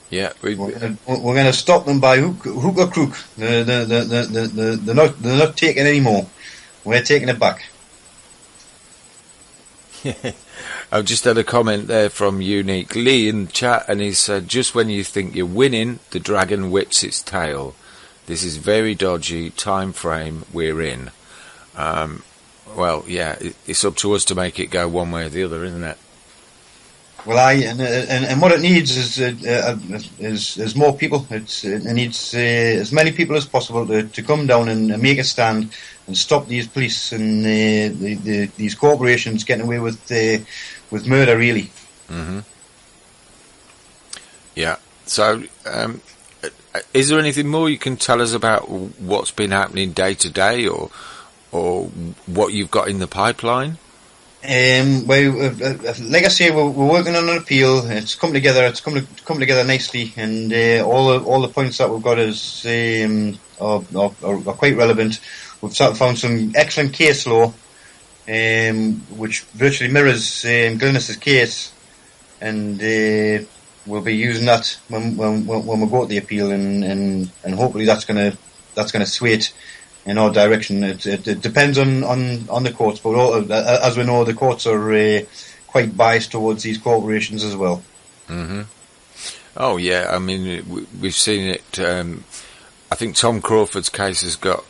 Yeah, we're going to stop them by hook or crook. They're not taking any more. We're taking it back. I've just had a comment there from Unique Lee in chat, and he said, just when you think you're winning, the dragon whips its tail. This is very dodgy time frame we're in. Well, yeah, it's up to us to make it go one way or the other, isn't it? Well, and what it needs is more people. It needs as many people as possible to come down and make a stand and stop these police and these corporations getting away with murder, really. Mm-hmm. Yeah. So, is there anything more you can tell us about what's been happening day to day, or what you've got in the pipeline? Well, like I say, we're working on an appeal. It's come together. It's come together nicely, and all the points that we've got are quite relevant. We've found some excellent case law, which virtually mirrors Glynis's case, and we'll be using that when we go to the appeal, and hopefully that's gonna sway it in our direction. It depends on the courts, but as we know, the courts are quite biased towards these corporations as well. Mm-hmm. Oh yeah, I mean we've seen it. I think Tom Crawford's case has got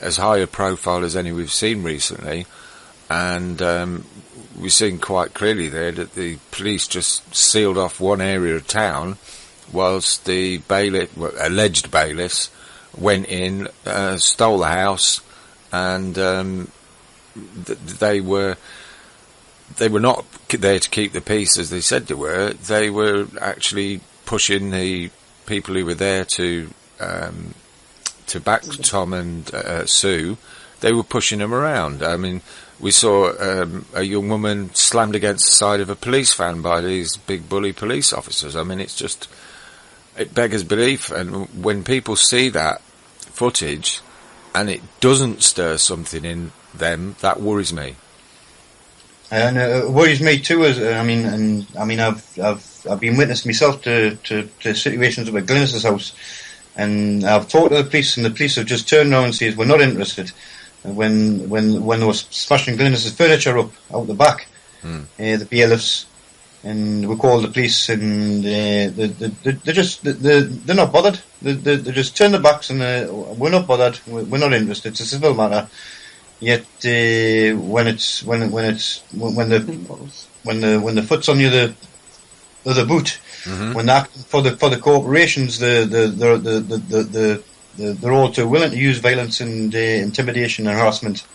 as high a profile as any we've seen recently, and we've seen quite clearly there that the police just sealed off one area of town, whilst the alleged bailiffs went in, stole the house, and they were not there to keep the peace as they said they were. They were actually pushing the people who were there to back Tom and Sue. They were pushing them around. I mean, we saw a young woman slammed against the side of a police van by these big bully police officers. I mean, it beggars belief, and when people see that footage and it doesn't stir something in them, that worries me. And it worries me too. I've been witness myself to situations with Glynis's house, and I've talked to the police, and the police have just turned around and said we're not interested. When they were smashing Glynis's furniture up out the back, the bailiffs. and we call the police, and they're not bothered. They just turn their backs, and we're not bothered. We're not interested. It's a civil matter. Yet when the foot's on the boot, when they're acting for the corporations, they're all too willing to use violence and intimidation and harassment.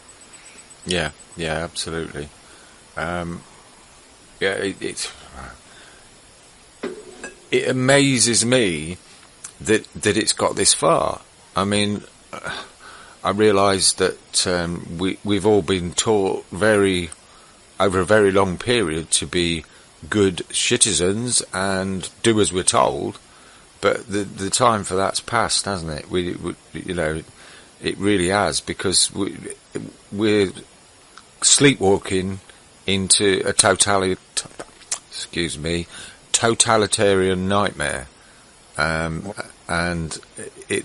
Yeah, absolutely. It amazes me that it's got this far. I mean, I realise that we've all been taught over a very long period to be good citizens and do as we're told, but the time for that's passed, hasn't it? We it really has, because we're sleepwalking into a totalitarian nightmare, and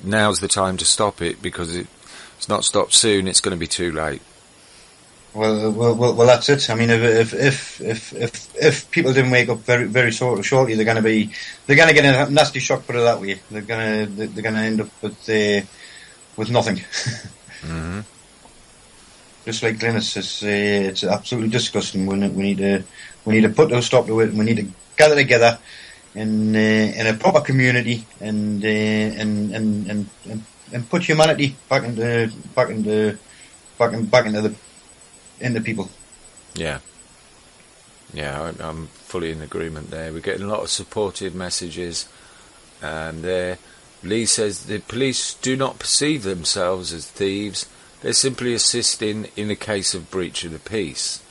now's the time to stop it, because it's not stopped soon, it's going to be too late. Well, that's it. I mean, if people didn't wake up very, very shortly, they're going to get a nasty shock. Put it that way. They're going to end up with nothing. Mm-hmm. Just like Glynis says, it's absolutely disgusting. We need to put a stop to it. We need to gather together in a proper community and put humanity back into people. Yeah, I'm fully in agreement there. We're getting a lot of supportive messages there. Lee says the police do not perceive themselves as thieves. They're simply assisting in a case of breach of the peace.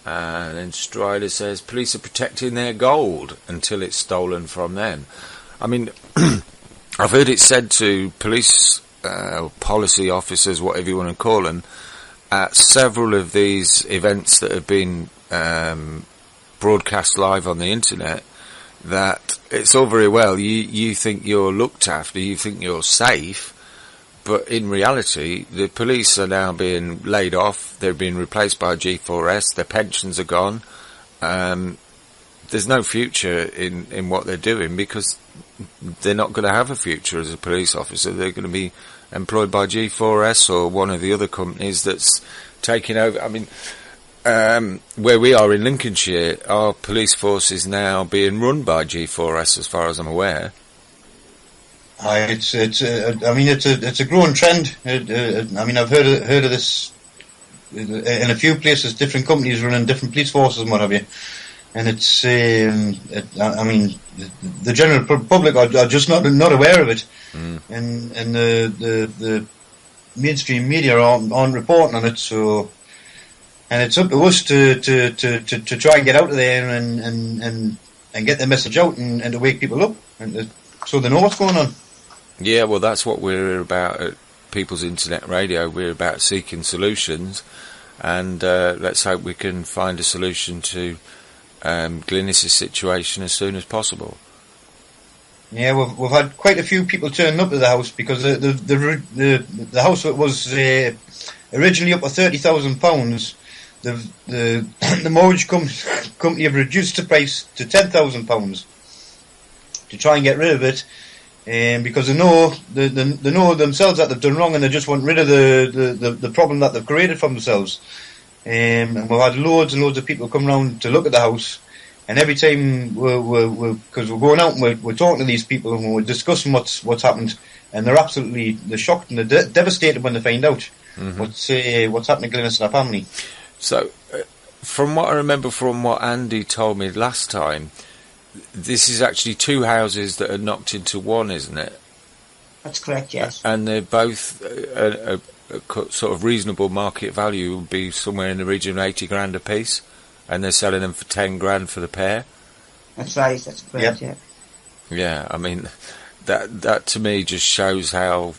And then Strider says police are protecting their gold until it's stolen from them. I mean, I've heard it said to police policy officers, whatever you want to call them, at several of these events that have been broadcast live on the internet, that it's all very well, you think you're looked after, you think you're safe, but in reality the police are now being laid off, they're being replaced by G4S, their pensions are gone, there's no future in what they're doing, because they're not going to have a future as a police officer. They're going to be employed by G4S or one of the other companies that's taking over. I mean, where we are in Lincolnshire, our police force is now being run by G4S, as far as I'm aware. It's a growing trend. I mean, I've heard of this in a few places. Different companies running different police forces and what have you. And it's, I mean, the general public are just not aware of it, and the mainstream media aren't reporting on it. So, and it's up to us to try and get out of there and get the message out and to wake people up, and so they know what's going on. Yeah, well, that's what we're about at People's Internet Radio. We're about seeking solutions, and let's hope we can find a solution to Glynis' situation as soon as possible. Yeah, we've had quite a few people turning up to the house, because the house was originally up for £30,000. The mortgage company have reduced the price to £10,000 to try and get rid of it, because they know themselves that they've done wrong, and they just want rid of the problem that they've created for themselves. And we've had loads and loads of people come round to look at the house, and every time because we're going out and we're talking to these people and we're discussing what's happened, and they're shocked and they're devastated when they find out what's happening to Glynis and her family. So, from what I remember from what Andy told me last time, this is actually two houses that are knocked into one, isn't it? That's correct, yes. And they're both a sort of reasonable market value, would be somewhere in the region of 80 grand a piece, and they're selling them for 10 grand for the pair. That's right, that's correct, yep. Yeah, I mean, that to me just shows how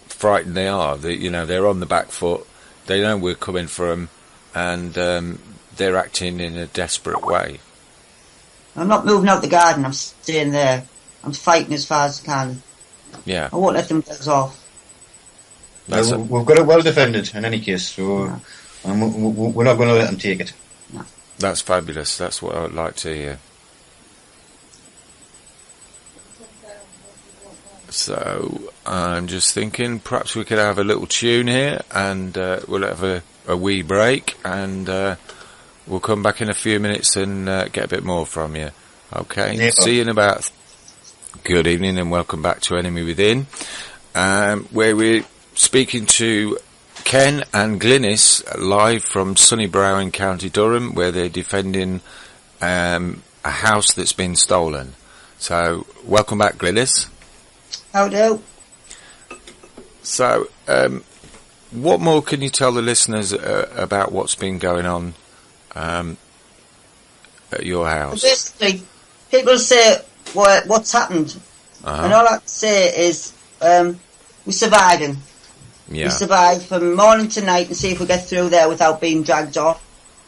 frightened they are. They're on the back foot, they know we're coming for them, and they're acting in a desperate way. I'm not moving out the garden, I'm staying there. I'm fighting as far as I can. Yeah. I won't let them get us off. We've got it well defended in any case, so we're not going to let them take it. No. That's fabulous. That's what I'd like to hear. So I'm just thinking perhaps we could have a little tune here, and we'll have a wee break, and we'll come back in a few minutes and get a bit more from you. Okay, yeah. See you in about... Good evening and welcome back to Enemy Within, where we're speaking to Ken and Glynis live from Sunnybrow in County Durham, where they're defending a house that's been stolen. So, welcome back, Glynis. How do? So, what more can you tell the listeners about what's been going on at your house? Basically, people say what's happened, and all I can say is we're surviving. Yeah. We survive from morning to night and see if we get through there without being dragged off.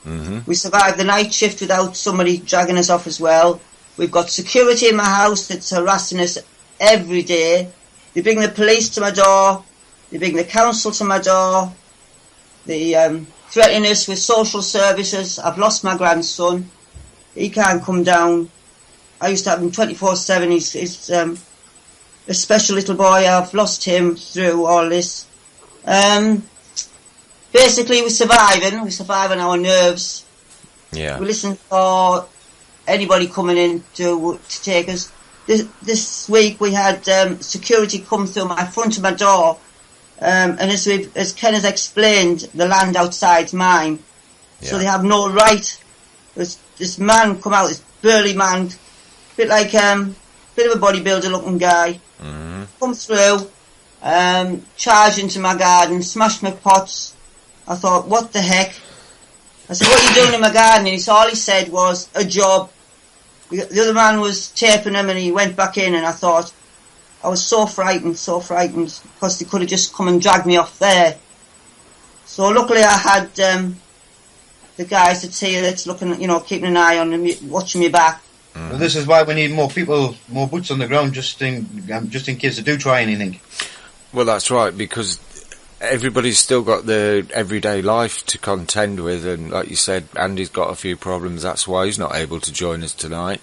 Mm-hmm. We survive the night shift without somebody dragging us off as well. We've got security in my house that's harassing us every day. They bring the police to my door. They bring the council to my door. They threaten us with social services. I've lost my grandson. He can't come down. I used to have him 24/7. He's a special little boy. I've lost him through all this. Basically, we're surviving. We're surviving our nerves. Yeah. We listen for anybody coming in to take us. This week we had security come through my front of my door, and as Ken has explained, the land outside's mine, so they have no right. This man come out, this burly man, bit like bit of a bodybuilder looking guy, come through, charged into my garden, smashed my pots. I thought, what the heck? I said, what are you doing in my garden? And all he said was, a job. The other man was taping him and he went back in, and I thought, I was so frightened, because they could have just come and dragged me off there. So luckily I had the guys that's here that's looking, keeping an eye on me, watching me back. Well, this is why we need more people, more boots on the ground, just in case they do try anything. Well, that's right, because everybody's still got their everyday life to contend with, and like you said, Andy's got a few problems. That's why he's not able to join us tonight.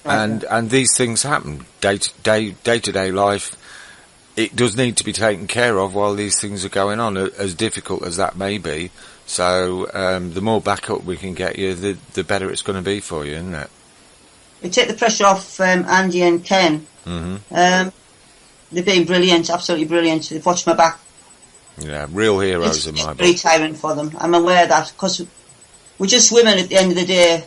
Okay. And these things happen day to day life. It does need to be taken care of while these things are going on, as difficult as that may be. So the more backup we can get you, the better it's going to be for you, isn't it? We take the pressure off Andy and Ken. Mm-hmm. They've been brilliant, absolutely brilliant. They've watched my back. Yeah, real heroes in my book. It's very tiring for them. I'm aware of that, because we're just women at the end of the day.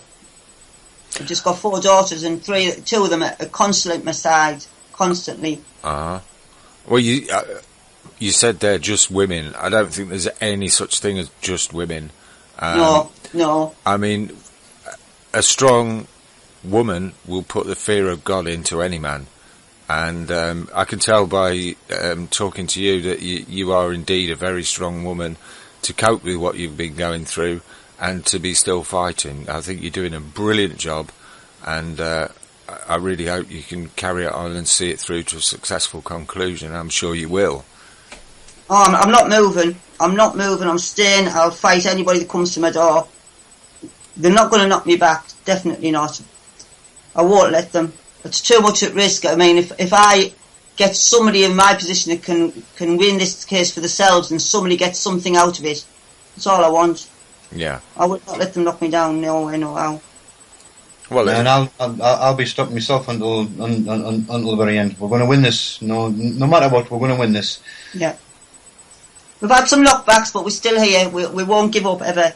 I've just got 4 daughters, and 2 of them are constantly at my side, constantly. Well, you said they're just women. I don't think there's any such thing as just women. No. I mean, a strong woman will put the fear of God into any man. And I can tell by talking to you that you are indeed a very strong woman to cope with what you've been going through and to be still fighting. I think you're doing a brilliant job, and I really hope you can carry it on and see it through to a successful conclusion. I'm sure you will. Oh, I'm not moving. I'm staying. I'll fight anybody that comes to my door. They're not going to knock me back. Definitely not. I won't let them. It's too much at risk. I mean, if I get somebody in my position that can win this case for themselves, and somebody gets something out of it, that's all I want. Yeah. I would not let them knock me down. No, I know how. Well, and I'll be stopping myself until the very end. We're going to win this. No matter what, we're going to win this. Yeah. We've had some knockbacks, but we're still here. We won't give up ever.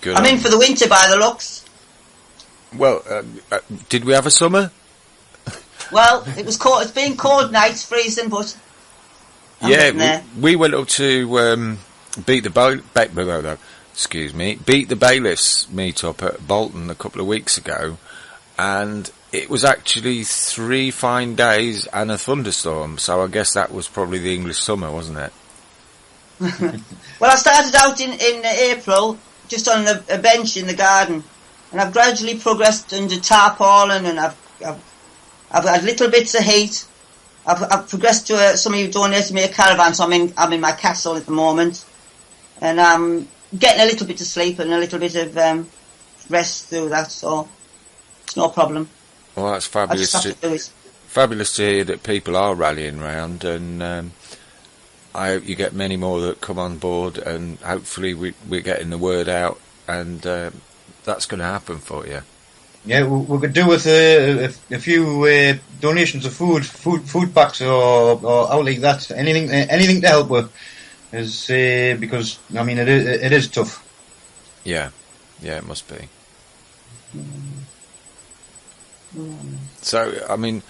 Good. I'm in for the winter by the looks. Well, did we have a summer? Well, it was cold. It's been cold nights, freezing, but we went up to beat the bailiffs meet up at Bolton a couple of weeks ago, and it was actually 3 fine days and a thunderstorm. So I guess that was probably the English summer, wasn't it? Well, I started out in April, just on a bench in the garden, and I've gradually progressed under tarpaulin, and I've had little bits of heat. I've progressed to somebody who donated me a caravan, so I'm in my castle at the moment, and I'm getting a little bit of sleep and a little bit of rest through that, so it's no problem. Well, that's I fabulous. just have to do it. Fabulous to hear that people are rallying round, and I hope you get many more that come on board, and hopefully we're getting the word out, and that's going to happen for you. Yeah, we could do with a few donations of food packs or out like that. Anything to help with, is because I mean it is tough. Yeah, it must be. So I mean,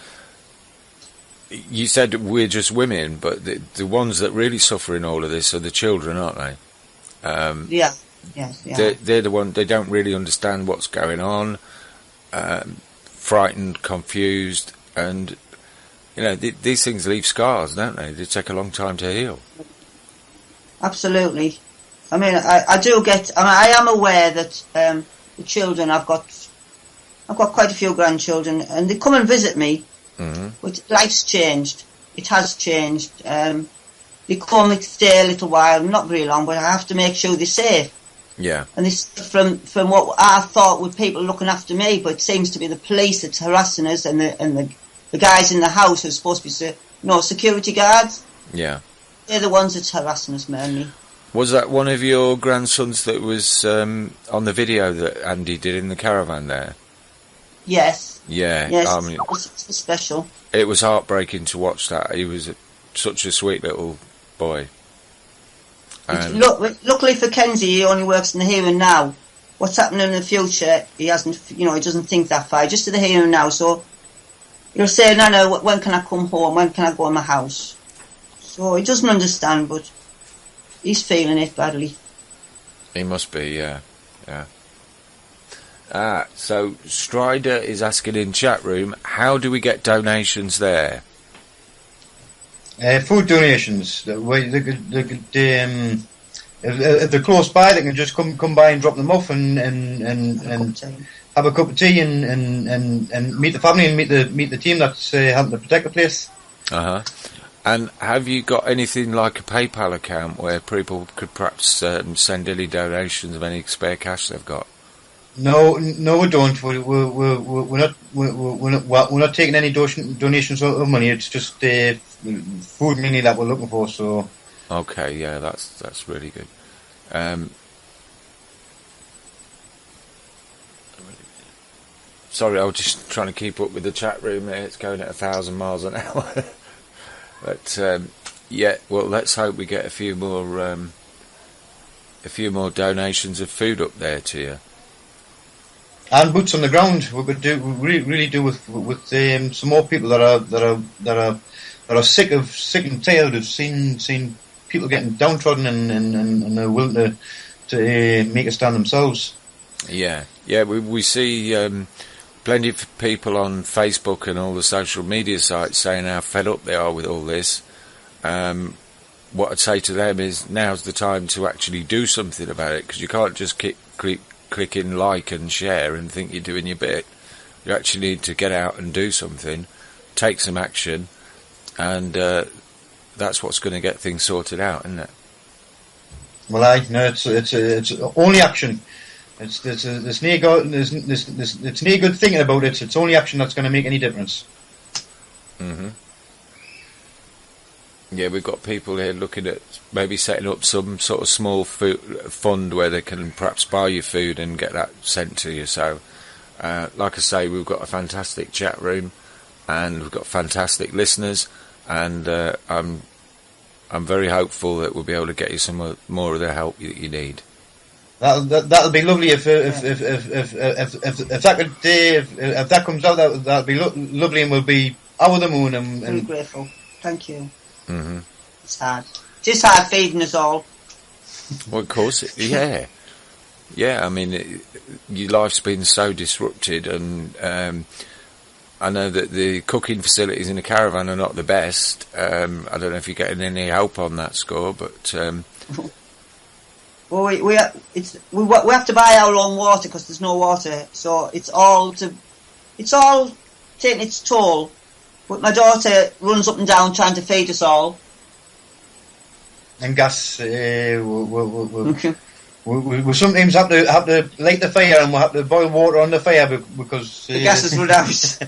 you said we're just women, but the ones that really suffer in all of this are the children, aren't they? Yes. They're the one. They don't really understand what's going on. Frightened, confused, and these things leave scars, don't they? They take a long time to heal. Absolutely. I mean, I do get. I mean, I am aware that the children. I've got quite a few grandchildren, and they come and visit me. Mm-hmm. But life's changed. It has changed. They come and stay a little while, not very long, but I have to make sure they're safe. Yeah. And this from what I thought were people looking after me, but it seems to be the police that's harassing us, and the guys in the house who are supposed to be security guards. Yeah. They're the ones that's harassing us mainly. Was that one of your grandsons that was on the video that Andy did in the caravan there? Yes. Yeah. Yes. I mean, it was special. It was heartbreaking to watch that. He was such a sweet little boy. Luckily for Kenzie, he only works in the here and now. What's happening in the future, he hasn't. He doesn't think that far. Just to the here and now. So he'll say, "No, when can I come home? When can I go in my house?" So he doesn't understand, but he's feeling it badly. He must be, yeah. So Strider is asking in chat room, how do we get donations there? Food donations. If they're close by, they can just come by and drop them off and have a cup of tea and meet the family and meet the team that's helping to protect the place. And have you got anything like a PayPal account where people could perhaps send any donations of any spare cash they've got? No, we don't. We're not taking any donations of money. It's just food mainly that we're looking for. So. Okay, yeah, that's really good. Sorry, I was just trying to keep up with the chat room there. It's going at 1,000 miles an hour. But yeah, well, let's hope we get a few more donations of food up there to you. And boots on the ground. We could really do with some more people that are sick and tired of seeing people getting downtrodden and are willing to make a stand themselves. Yeah, we see plenty of people on Facebook and all the social media sites saying how fed up they are with all this. What I'd say to them is now's the time to actually do something about it, because you can't just keep clicking like and share and think you're doing your bit. You actually need to get out and do something, take some action, and that's what's going to get things sorted out, isn't it? Well, it's only action. It's no good thinking about it. It's only action that's going to make any difference. Mm-hmm. Yeah, we've got people here looking at maybe setting up some sort of small food fund where they can perhaps buy you food and get that sent to you. So, like I say, we've got a fantastic chat room and we've got fantastic listeners, and I'm very hopeful that we'll be able to get you some more of the help that you need. That'll be lovely if that comes out. That'll be lovely, and we'll be over the moon. And very grateful. Thank you. Mm-hmm. It's hard. Just hard feeding us all. Well, of course, yeah. I mean, your life's been so disrupted, and I know that the cooking facilities in the caravan are not the best. I don't know if you're getting any help on that score, but. Well, we have to buy our own water because there's no water, so it's all taking its toll. But my daughter runs up and down trying to feed us all. And gas, We sometimes have to light the fire, and we'll have to boil water on the fire because the gas has run out.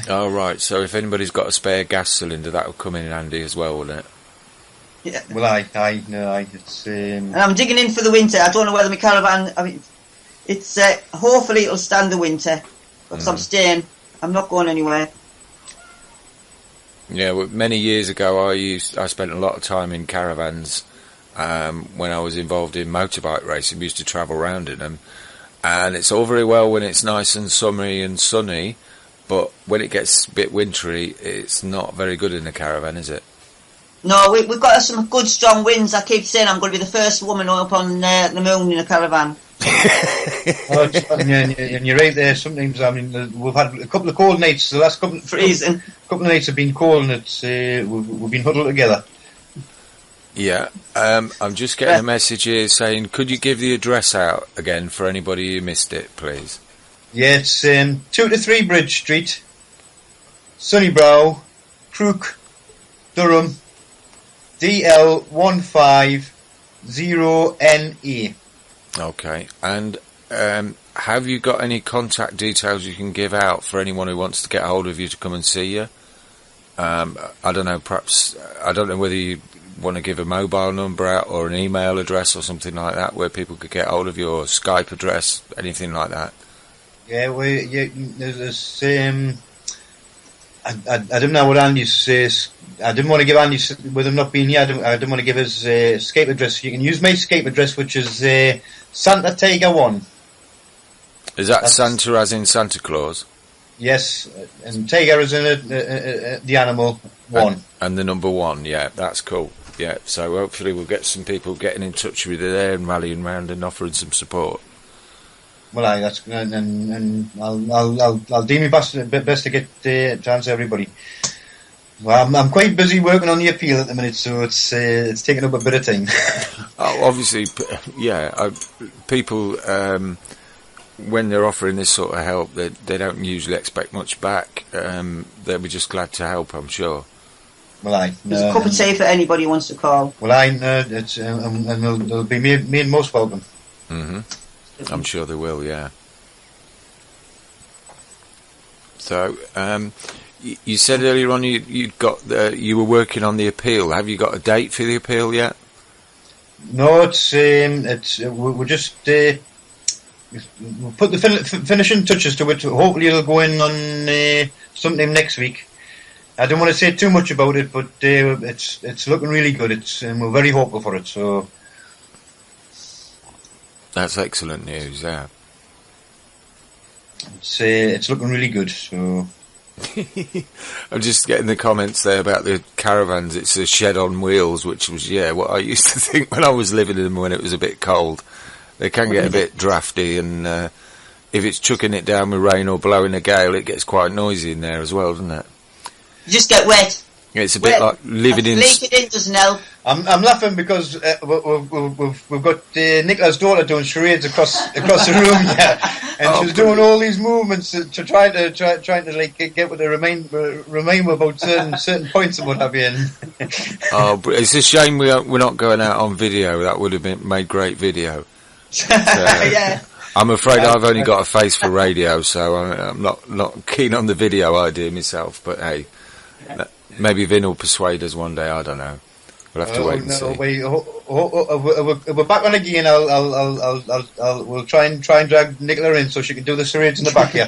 Oh, right. So if anybody's got a spare gas cylinder, that will come in handy as well, wouldn't it? Yeah. Well, it's. And I'm digging in for the winter. I don't know whether my caravan. I mean, it's hopefully it'll stand the winter because I'm staying. I'm not going anywhere. Yeah, well, many years ago, I spent a lot of time in caravans. When I was involved in motorbike racing, we used to travel around in them, and it's all very well when it's nice and summery and sunny, but when it gets a bit wintry, it's not very good in a caravan, is it? No, we've got some good strong winds. I keep saying I'm going to be the first woman up on the moon in a caravan. And you're right there. Sometimes, I mean, we've had a couple of cold nights. The last couple of nights have been cold, and it's we've been huddled together. Yeah, I'm just getting a message here saying, could you give the address out again for anybody who missed it, please? Yeah, it's 2 to 3 Bridge Street, Sunnybrow, Crook, Durham, DL150NE. Okay, and have you got any contact details you can give out for anyone who wants to get hold of you to come and see you? I don't know, perhaps, I don't know whether you want to give a mobile number out or an email address or something like that where people could get hold of you, or Skype address, anything like that. Yeah, well, there's I don't know what Andy says. I didn't want to give Andy, with him not being here, I didn't want to give his Skype address. You can use my Skype address, which is Santa Tiger 1. Is that Santa as in Santa Claus? Yes, and Tiger is in the animal 1. And the number 1, yeah, that's cool. Yeah, so hopefully we'll get some people getting in touch with you there and rallying round and offering some support. Well, that's and I'll do my best to get to answer everybody. Well, I'm quite busy working on the appeal at the minute, so it's taking up a bit of time. Oh, obviously, yeah. People, when they're offering this sort of help, they don't usually expect much back. They'll be just glad to help, I'm sure. Well, there's a cup of tea for anybody who wants to call. Well, it's and they'll be made most welcome. Mm-hmm. I'm sure they will, yeah. So, you said earlier on you were working on the appeal. Have you got a date for the appeal yet? No, we're just we'll put the finishing touches to it. Hopefully, it'll go in on sometime next week. I don't want to say too much about it, but it's looking really good. We're very hopeful for it. So. That's excellent news, yeah. It's looking really good, so... I'm just getting the comments there about the caravans. It's a shed on wheels, which was, what I used to think when I was living in them when it was a bit cold. They can get a bit drafty, and if it's chucking it down with rain or blowing a gale, it gets quite noisy in there as well, doesn't it? You just get wet. It's a bit like living in... Leak it in doesn't help. I'm laughing because we've got Nicola's daughter doing charades across the room here, and she's doing all these movements to try to like get with the remain about certain points and what have you. Oh, it's a shame we're not going out on video. That would have made great video. Yeah. I'm afraid I've only got a face for radio, so I'm not keen on the video idea myself. But hey. Maybe Vin will persuade us one day. I don't know. We'll have to wait and see. We're back on again. We'll try and drag Nicola in so she can do the charades in the back here.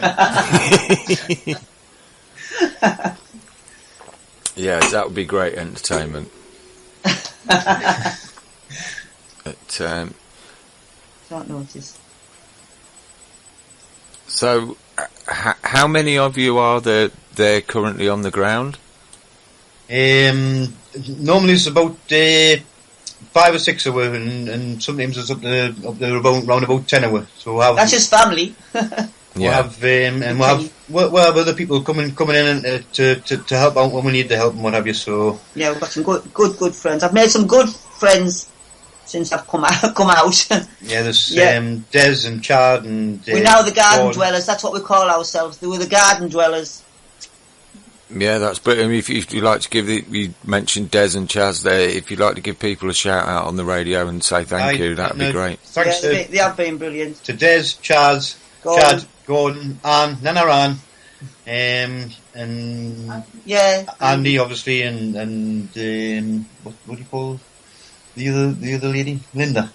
Yeah, that would be great entertainment. Don't notice. So, how many of you are there currently on the ground? Normally it's about 5 or 6 of us, and sometimes it's up to around about 10 of us. So that's just family. We'll have other people coming in and to help out when we need the help and what have you. So yeah, we've got some good friends. I've made some good friends since I've come out. Yeah, there's Des and Chad and we're now the garden dwellers. That's what we call ourselves. They were the garden dwellers. Yeah, that's brilliant. If you'd like to give you mentioned Des and Chaz there, if you'd like to give people a shout out on the radio and say thank you, that'd be great. Thanks they have been brilliant. To Des, Chaz, Chad, Gordon, Anne, Nanaran, and Andy, obviously, and what do you call the other lady? Linda.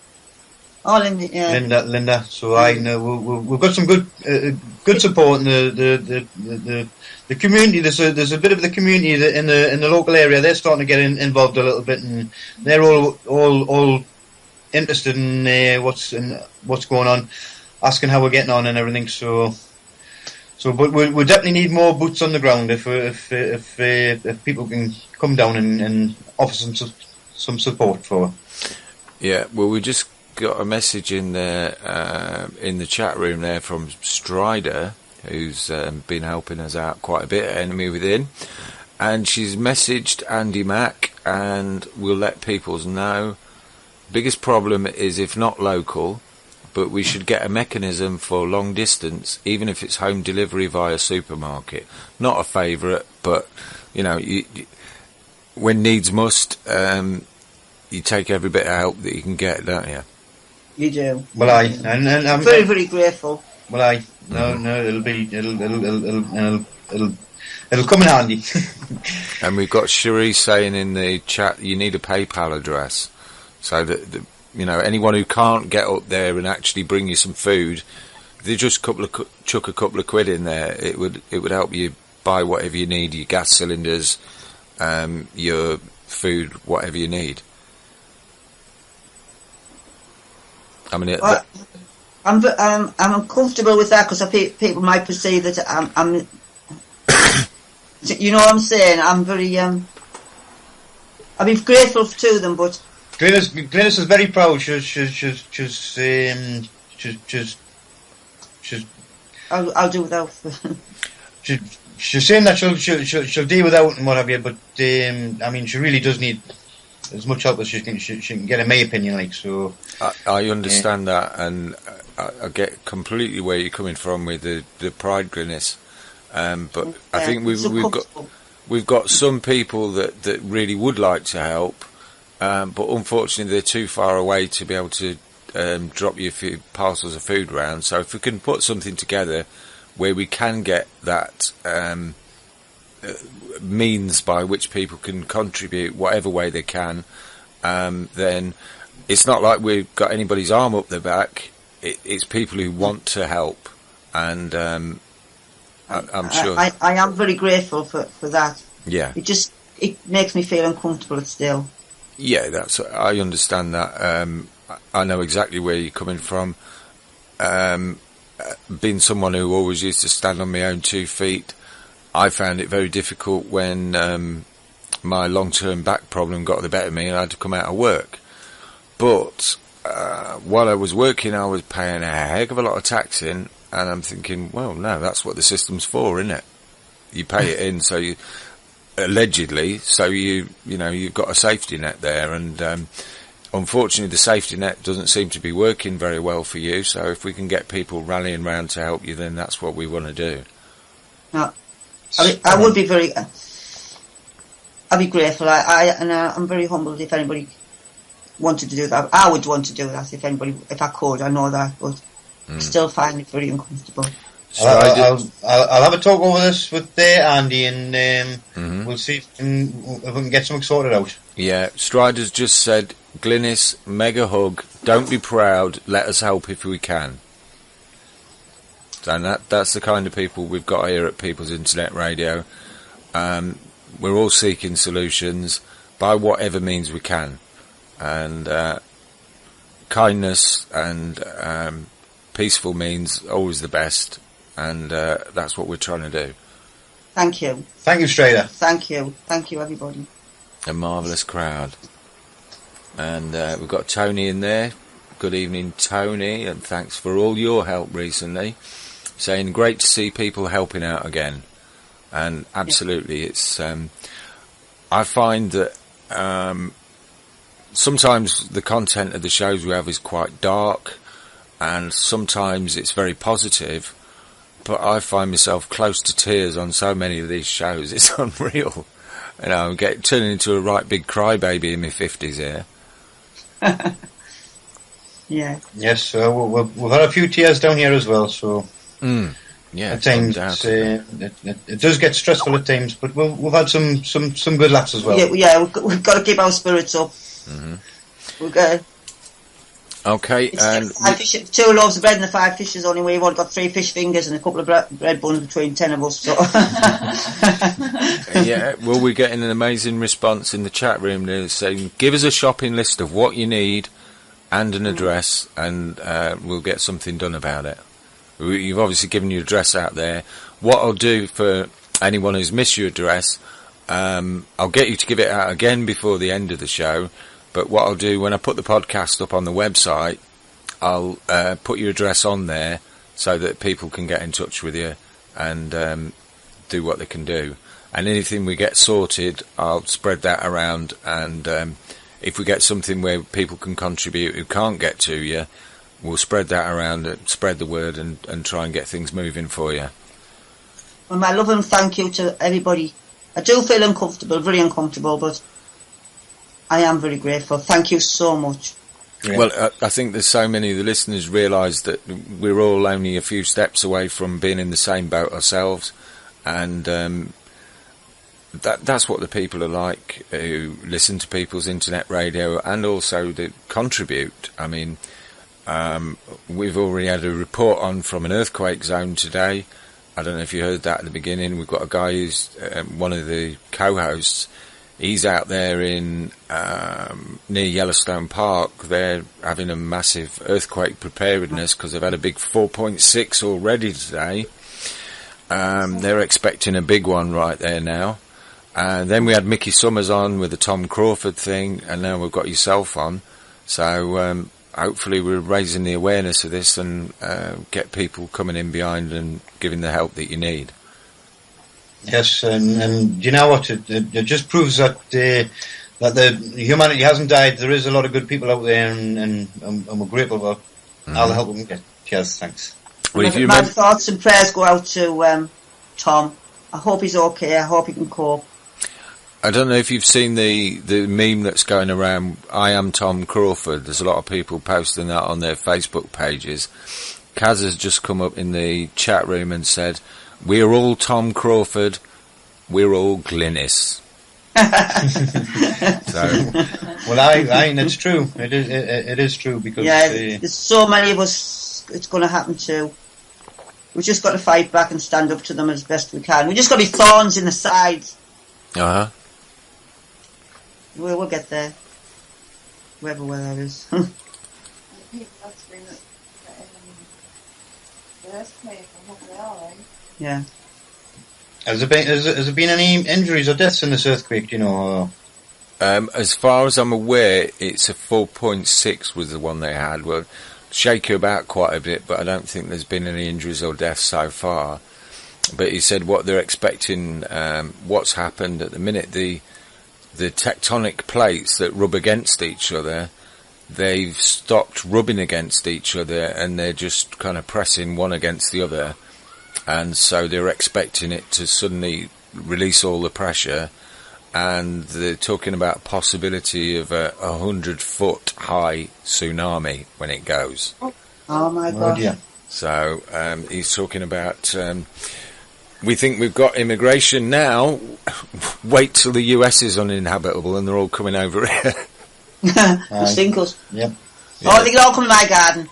Oh, Linda, yeah. Linda. So I know we've got some good support in the community. There's a bit of the community in the local area. They're starting to get involved a little bit, and they're all interested in what's going on, asking how we're getting on and everything. So but we definitely need more boots on the ground if people can come down and offer some support for. Yeah, well, we just got a message in there in the chat room there from Strider, who's been helping us out quite a bit at Enemy Within, and she's messaged Andy Mack, and we'll let people know. Biggest problem is if not local, but we should get a mechanism for long distance, even if it's home delivery via supermarket. Not a favourite, but you when needs must, you take every bit of help that you can get, don't you? You do. Well, I'm very, very grateful. Well, it'll come in handy. And we've got Cherie saying in the chat, you need a PayPal address, so that anyone who can't get up there and actually bring you some food, if they just chuck a couple of quid in there, it would help you buy whatever you need, your gas cylinders, your food, whatever you need. I mean, I'm uncomfortable with that because people might perceive that I'm you know what I'm saying. I'm very I'd be grateful to them, but Glynis is very proud. I'll do without. She's saying that she'll deal without and what have you, but I mean, she really does need as much help as she can get, in my opinion. Like, so I understand that, and I get completely where you're coming from with the pride, Glynis. But I think we've got some people that really would like to help, but unfortunately they're too far away to be able to drop you a few parcels of food around. So if we can put something together where we can get that means by which people can contribute whatever way they can, then it's not like we've got anybody's arm up their back. It's people who want to help, and I'm sure I am very grateful for that. Yeah, it makes me feel uncomfortable still. Yeah, I understand that. I know exactly where you're coming from. Being someone who always used to stand on my own 2 feet, I found it very difficult when my long-term back problem got the better of me and I had to come out of work. But while I was working, I was paying a heck of a lot of tax in, and I'm thinking, well, no, that's what the system's for, isn't it? You pay it in, so you allegedly, so you've got a safety net there, and unfortunately the safety net doesn't seem to be working very well for you. So if we can get people rallying round to help you, then that's what we want to do. No. I would be very. I'd be grateful. I'm very humbled if anybody wanted to do that. I would want to do that if I could. I know that, but I still find it very uncomfortable. So I'll have a talk over this with Andy, and we'll see if we can get something sorted out. Yeah, Strider's just said, Glynis, mega hug. Don't be proud. Let us help if we can. And that's the kind of people we've got here at People's Internet Radio. We're all seeking solutions by whatever means we can. And kindness and peaceful means always the best. And that's what we're trying to do. Thank you. Thank you, Strider. Thank you. Thank you, everybody. A marvellous crowd. And we've got Tony in there. Good evening, Tony, and thanks for all your help recently. Saying great to see people helping out again, and absolutely, it's. I find that sometimes the content of the shows we have is quite dark, and sometimes it's very positive. but I find myself close to tears on so many of these shows. It's unreal. You know, I'm turning into a right big crybaby in my 50s here. Yeah. Yes, we've had a few tears down here as well, so... Yeah, at times it does get stressful at times, but we've had some good laughs as well. Yeah, we've got to keep our spirits up. We're good. Okay, and 2 loaves of bread and the 5 fishes only. We've only got 3 fish fingers and a couple of bread buns between 10 of us. So. Yeah, well, we're getting an amazing response in the chat room. They're saying, give us a shopping list of what you need and an address, and we'll get something done about it. You've obviously given your address out there. What I'll do for anyone who's missed your address, I'll get you to give it out again before the end of the show. But what I'll do when I put the podcast up on the website, I'll put your address on there so that people can get in touch with you and do what they can do. And anything we get sorted, I'll spread that around. And if we get something where people can contribute who can't get to you, we'll spread that around, spread the word, and try and get things moving for you. Well, my love and thank you to everybody. I do feel uncomfortable, very uncomfortable, but I am very grateful. Thank you so much. Yeah. Well, I think there's so many of the listeners realise that we're all only a few steps away from being in the same boat ourselves, and that's what the people are like who listen to people's internet radio and also that contribute. I mean, we've already had a report on from an earthquake zone today. I don't know if you heard that at the beginning. We've got a guy who's one of the co-hosts. He's out there in near Yellowstone Park. They're having a massive earthquake preparedness because they've had a big 4.6 already today. They're expecting a big one right there now. And then we had Mickey Summers on with the Tom Crawford thing, and now we've got yourself on. So hopefully we're raising the awareness of this and get people coming in behind and giving the help that you need. Yes, and you know what? It just proves that that the humanity hasn't died. There is a lot of good people out there, and we're grateful for all the help we can get. Cheers, thanks. Well, if you my thoughts and prayers go out to Tom. I hope he's okay. I hope he can cope. I don't know if you've seen the meme that's going around, I am Tom Crawford. There's a lot of people posting that on their Facebook pages. Kaz has just come up in the chat room and said, we're all Tom Crawford, we're all Glynis. Well, I it's true. It is true because there's so many of us it's going to happen to. We've just got to fight back and stand up to them as best we can. We just got to be thorns in the sides. We'll get there. Wherever that is. Yeah. Has there been any injuries or deaths in this earthquake, do you know? As far as I'm aware, it's a 4.6 was the one they had. Well, shake you about quite a bit, but I don't think there's been any injuries or deaths so far. But he said what they're expecting, what's happened at the minute, the tectonic plates that rub against each other, they've stopped rubbing against each other and they're just kind of pressing one against the other. And so they're expecting it to suddenly release all the pressure, and they're talking about possibility of a 100-foot high tsunami when it goes. Oh my God. Yeah. So he's talking about, we think we've got immigration now, wait till the US is uninhabitable and they're all coming over here. The singles. Yep. Oh, they can all come in my garden.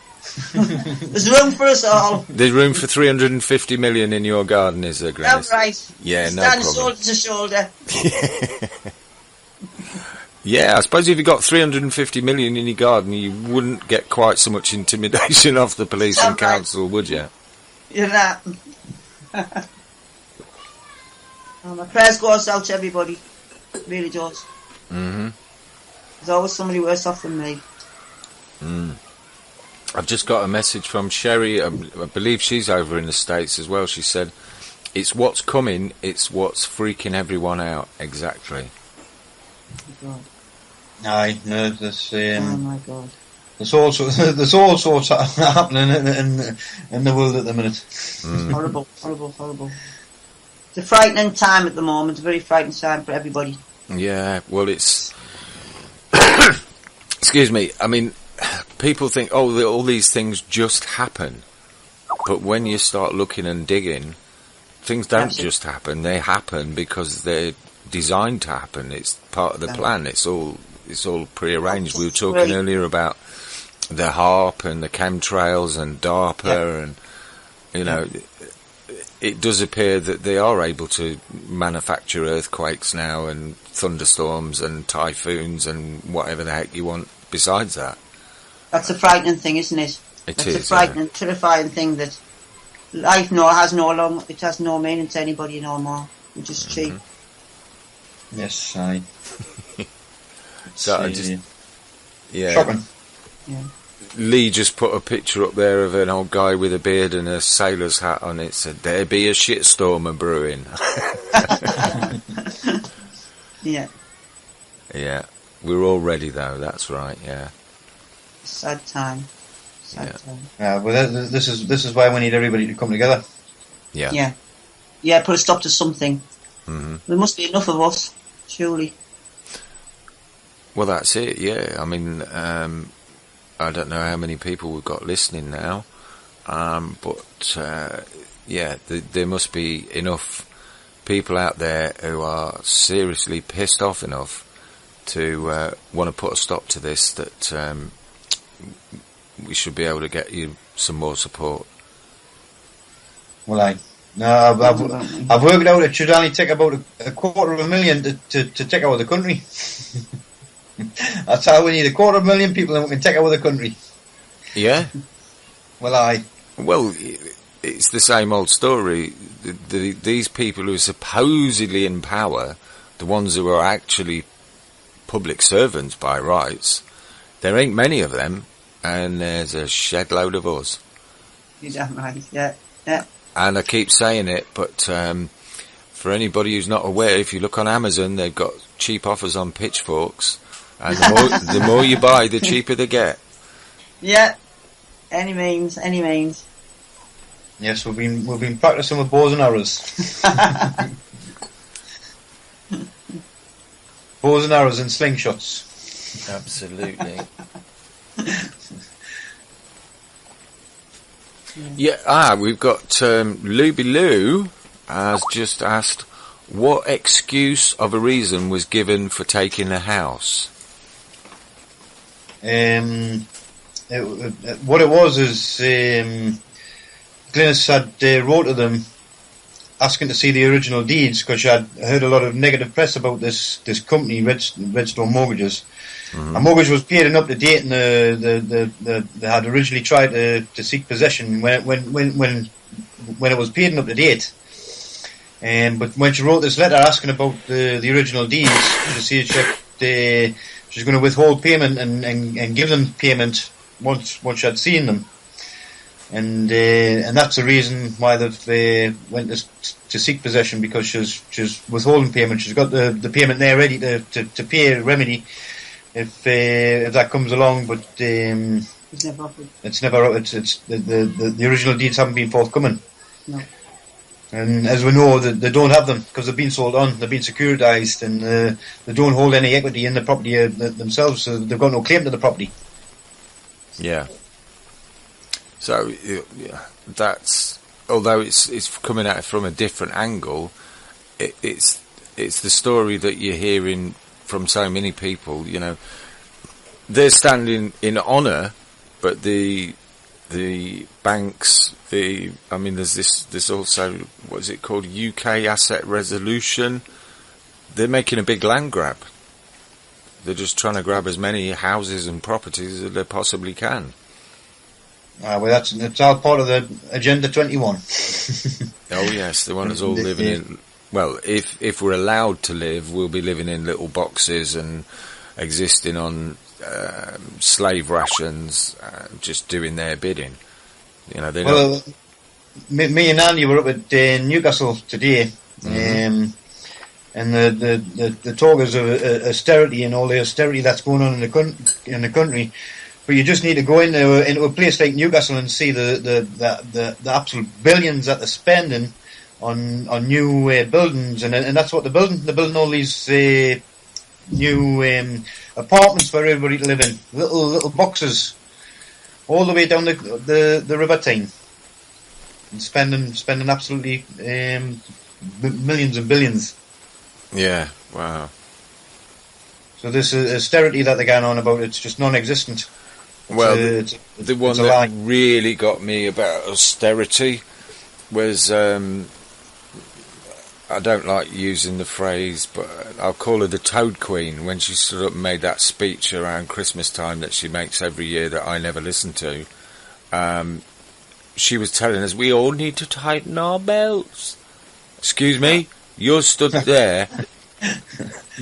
There's room for us all. There's room for 350 million in your garden, is there, Glynis? That's right. Yeah, no Stand problem. shoulder to shoulder. Yeah, I suppose if you got 350 million in your garden, you wouldn't get quite so much intimidation off the police and council, would you? You're that. Oh, my prayers goes out to everybody. It really does. Mm-hmm. There's always somebody worse off than me. I've just got a message from Sherry. I believe she's over in the States as well. She said, it's what's coming, it's what's freaking everyone out. Exactly. Oh, God. Aye, no, that's... Oh, my God. There's all sorts happening in the world at the minute. Horrible. It's a frightening time at the moment. A very frightening time for everybody. Yeah, well, it's... Excuse me. I mean, people think, all these things just happen. But when you start looking and digging, things don't just happen. They happen because they're designed to happen. It's part of the plan. It's all prearranged. We were talking earlier about the HARP and the chemtrails and DARPA and, you know, it does appear that they are able to manufacture earthquakes now and thunderstorms and typhoons and whatever the heck you want besides that. That's a frightening thing, isn't it? It's a frightening, terrifying thing that life has no meaning to anybody no more. Which is cheap. Yes, aye. Shocking. Yeah. Lee just put a picture up there of an old guy with a beard and a sailor's hat on it. Said, "There be a shitstorm a brewing." Yeah. Yeah. We're all ready though. That's right. Yeah. Sad time. Sad time. Well, this is why we need everybody to come together. Yeah. Yeah. Yeah. Put a stop to something. Mm-hmm. There must be enough of us, surely. Well, that's it. Yeah. I mean, I don't know how many people we've got listening now, but there must be enough people out there who are seriously pissed off enough to want to put a stop to this, that we should be able to get you some more support. Well, I've worked out it should only take about a $250,000 to take over the country. That's how we need 250,000 people, and we can take over the country. Yeah. Well, it's the same old story. These people who are supposedly in power, the ones who are actually public servants by rights, there ain't many of them, and there's a shed load of us. You're damn right. Yeah. Yeah. And I keep saying it, but for anybody who's not aware, if you look on Amazon, they've got cheap offers on pitchforks. And the more you buy, the cheaper they get. Yeah. Any means. Yes, we've been practicing with bows and arrows. Bows and arrows and slingshots. Absolutely. Yeah. We've got Luby Lou has just asked, what excuse of a reason was given for taking the house? What it was is Glynis had wrote to them asking to see the original deeds, because she had heard a lot of negative press about this company, Redstone Mortgages. Mm-hmm. A mortgage was paid and up to date, and they had originally tried to seek possession when it was paid and up to date. But when she wrote this letter asking about the original deeds, to see if she's going to withhold payment and give them payment once she had seen them, and that's the reason why they've went to seek possession, because she's withholding payment. She's got the payment there ready to pay a remedy if that comes along, but it's never offered. It's the original deeds haven't been forthcoming. No. And as we know, they don't have them because they've been sold on, they've been securitized, and they don't hold any equity in the property themselves, so they've got no claim to the property. Yeah. So that's, although it's coming at it from a different angle, it's the story that you're hearing from so many people. You know, they're standing in honour, but the banks, there's this also, what is it called, UK Asset Resolution. They're making a big land grab. They're just trying to grab as many houses and properties as they possibly can. Well, that's all part of the Agenda 21. Oh yes, they want us all living in. Well, if we're allowed to live, we'll be living in little boxes and existing on slave rations, just doing their bidding. You know, me and Andy were up at Newcastle today, and the talk is of austerity and all the austerity that's going on in the country. But you just need to go into a place like Newcastle and see the absolute billions that they're spending on new buildings, and that's what they're building. They're building all these new apartments for everybody to live in, little boxes, all the way down the River Tyne, and spending absolutely millions and billions. Yeah, wow. So this austerity that they're going on about, it's just non-existent. Well, the one that really got me about austerity was, I don't like using the phrase, but I'll call her the Toad Queen, when she stood up and made that speech around Christmas time that she makes every year that I never listen to. She was telling us we all need to tighten our belts. Excuse me? You're stood there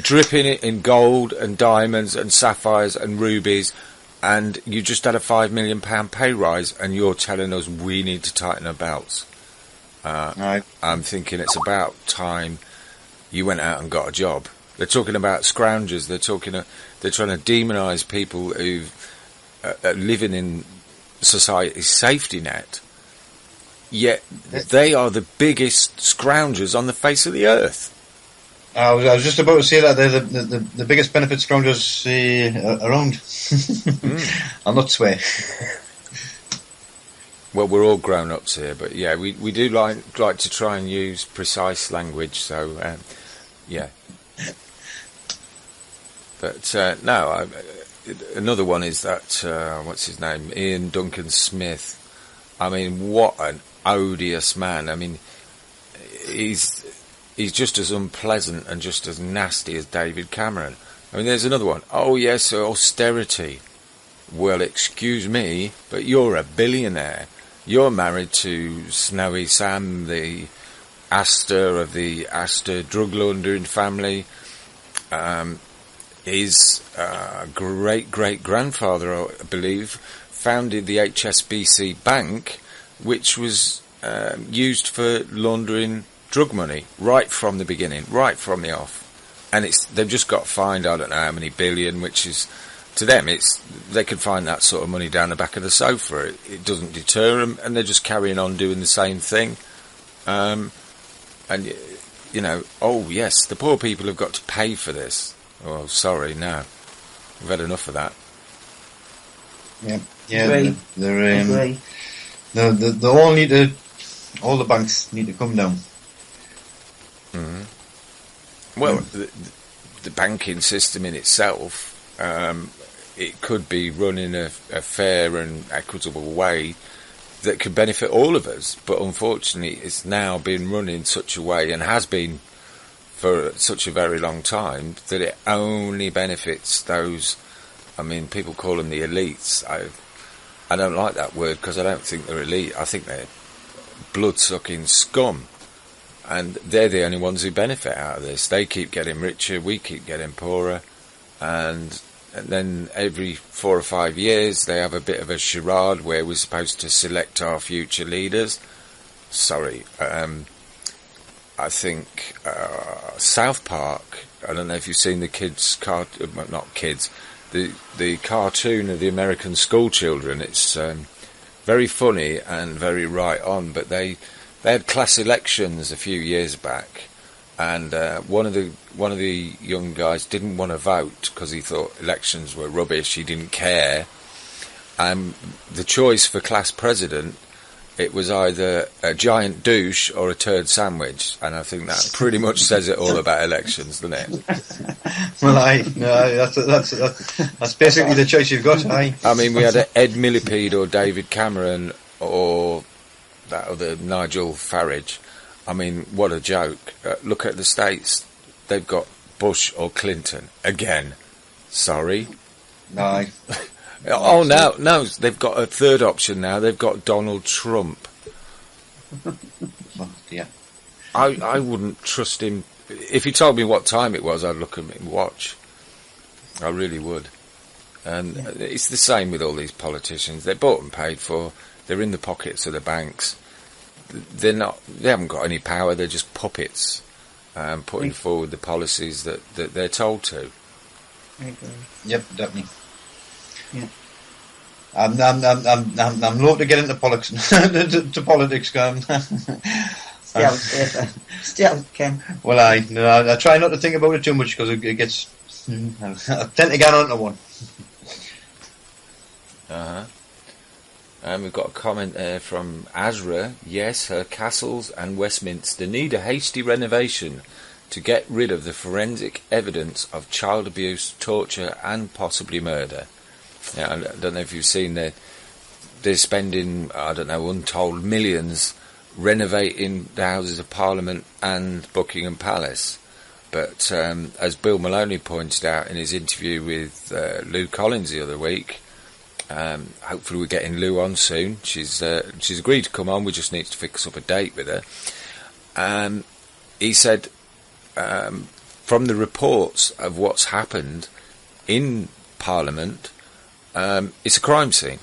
dripping it in gold and diamonds and sapphires and rubies, and you just had a £5 million pay rise, and you're telling us we need to tighten our belts. I'm thinking it's about time you went out and got a job. They're talking about scroungers. They're trying to demonise people who are living in society's safety net. Yet they are the biggest scroungers on the face of the earth. I was just about to say that they're the biggest benefit scroungers around. I'll not swear. Well, we're all grown-ups here, but yeah, we do like to try and use precise language, so yeah. But no, another one is that, what's his name, Ian Duncan Smith. I mean, what an odious man. I mean, he's just as unpleasant and just as nasty as David Cameron. I mean, there's another one. Oh, yes, austerity. Well, excuse me, but you're a billionaire. You're married to Snowy Sam, the Astor of the Astor drug laundering family. His great-great-grandfather, I believe, founded the HSBC Bank, which was used for laundering drug money right from the beginning, right from the off. And they've just got fined, I don't know how many billion, which is, to them, they can find that sort of money down the back of the sofa. It doesn't deter them, and they're just carrying on doing the same thing. And, you know, oh yes, the poor people have got to pay for this. Oh, sorry, no. We've had enough of that. Yeah, they all need to, all the banks need to come down. Mm-hmm. Well, the banking system in itself, it could be run in a fair and equitable way that could benefit all of us, but unfortunately it's now been run in such a way, and has been for such a very long time, that it only benefits those, I mean, people call them the elites. I don't like that word, because I don't think they're elite. I think they're blood-sucking scum, and they're the only ones who benefit out of this. They keep getting richer, we keep getting poorer, and then every 4 or 5 years they have a bit of a charade where we're supposed to select our future leaders. Sorry, I think South Park, I don't know if you've seen the the cartoon of the American school children. It's very funny and very right on, but they had class elections a few years back, and one of the young guys didn't want to vote because he thought elections were rubbish. He didn't care. The choice for class president, it was either a giant douche or a turd sandwich, and I think that pretty much says it all about elections, doesn't it? Well, that's basically the choice you've got. I mean, we had Ed Millipede or David Cameron or that other Nigel Farage. I mean, what a joke. Look at the States. They've got Bush or Clinton. Again. Sorry. No. Oh, no, they've got a third option now. They've got Donald Trump. Well, yeah. I wouldn't trust him. If he told me what time it was, I'd look at him and watch. I really would. And it's the same with all these politicians. They're bought and paid for. They're in the pockets of the banks. They haven't got any power. They're just puppets, putting forward the policies that they're told to. I agree. Yep, definitely. Yeah. I'm loath to get into politics. to politics, Stay out, Ken. Well, I try not to think about it too much because it gets. I tend to get onto one. And we've got a comment there from Azra. Yes, her castles and Westminster need a hasty renovation to get rid of the forensic evidence of child abuse, torture, and possibly murder. Now, I don't know if you've seen that they're spending, I don't know, untold millions renovating the Houses of Parliament and Buckingham Palace. But as Bill Maloney pointed out in his interview with Lou Collins the other week, hopefully we're getting Lou on soon. She's agreed to come on. We just need to fix up a date with her. He said, from the reports of what's happened in Parliament, it's a crime scene.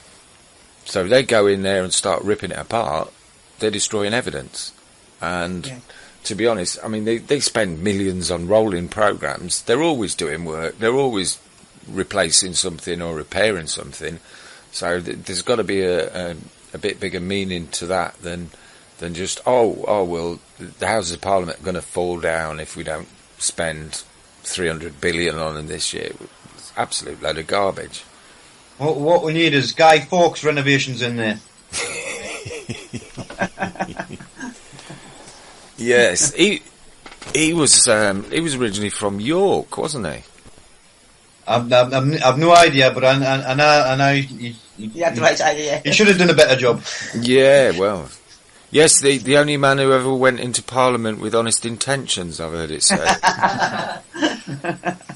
So they go in there and start ripping it apart. They're destroying evidence. And to be honest, I mean, they spend millions on rolling programmes. They're always doing work. They're always replacing something or repairing something. So there's got to be a bit bigger meaning to that than just, well, the Houses of Parliament are going to fall down if we don't spend 300 billion on them this year. It's an absolute load of garbage. What we need is Guy Fawkes renovations in there. Yes, he was originally from York, wasn't he? I've no idea, but I know You have the right idea. he should have done a better job. Yeah, well, yes, the only man who ever went into Parliament with honest intentions, I've heard it said.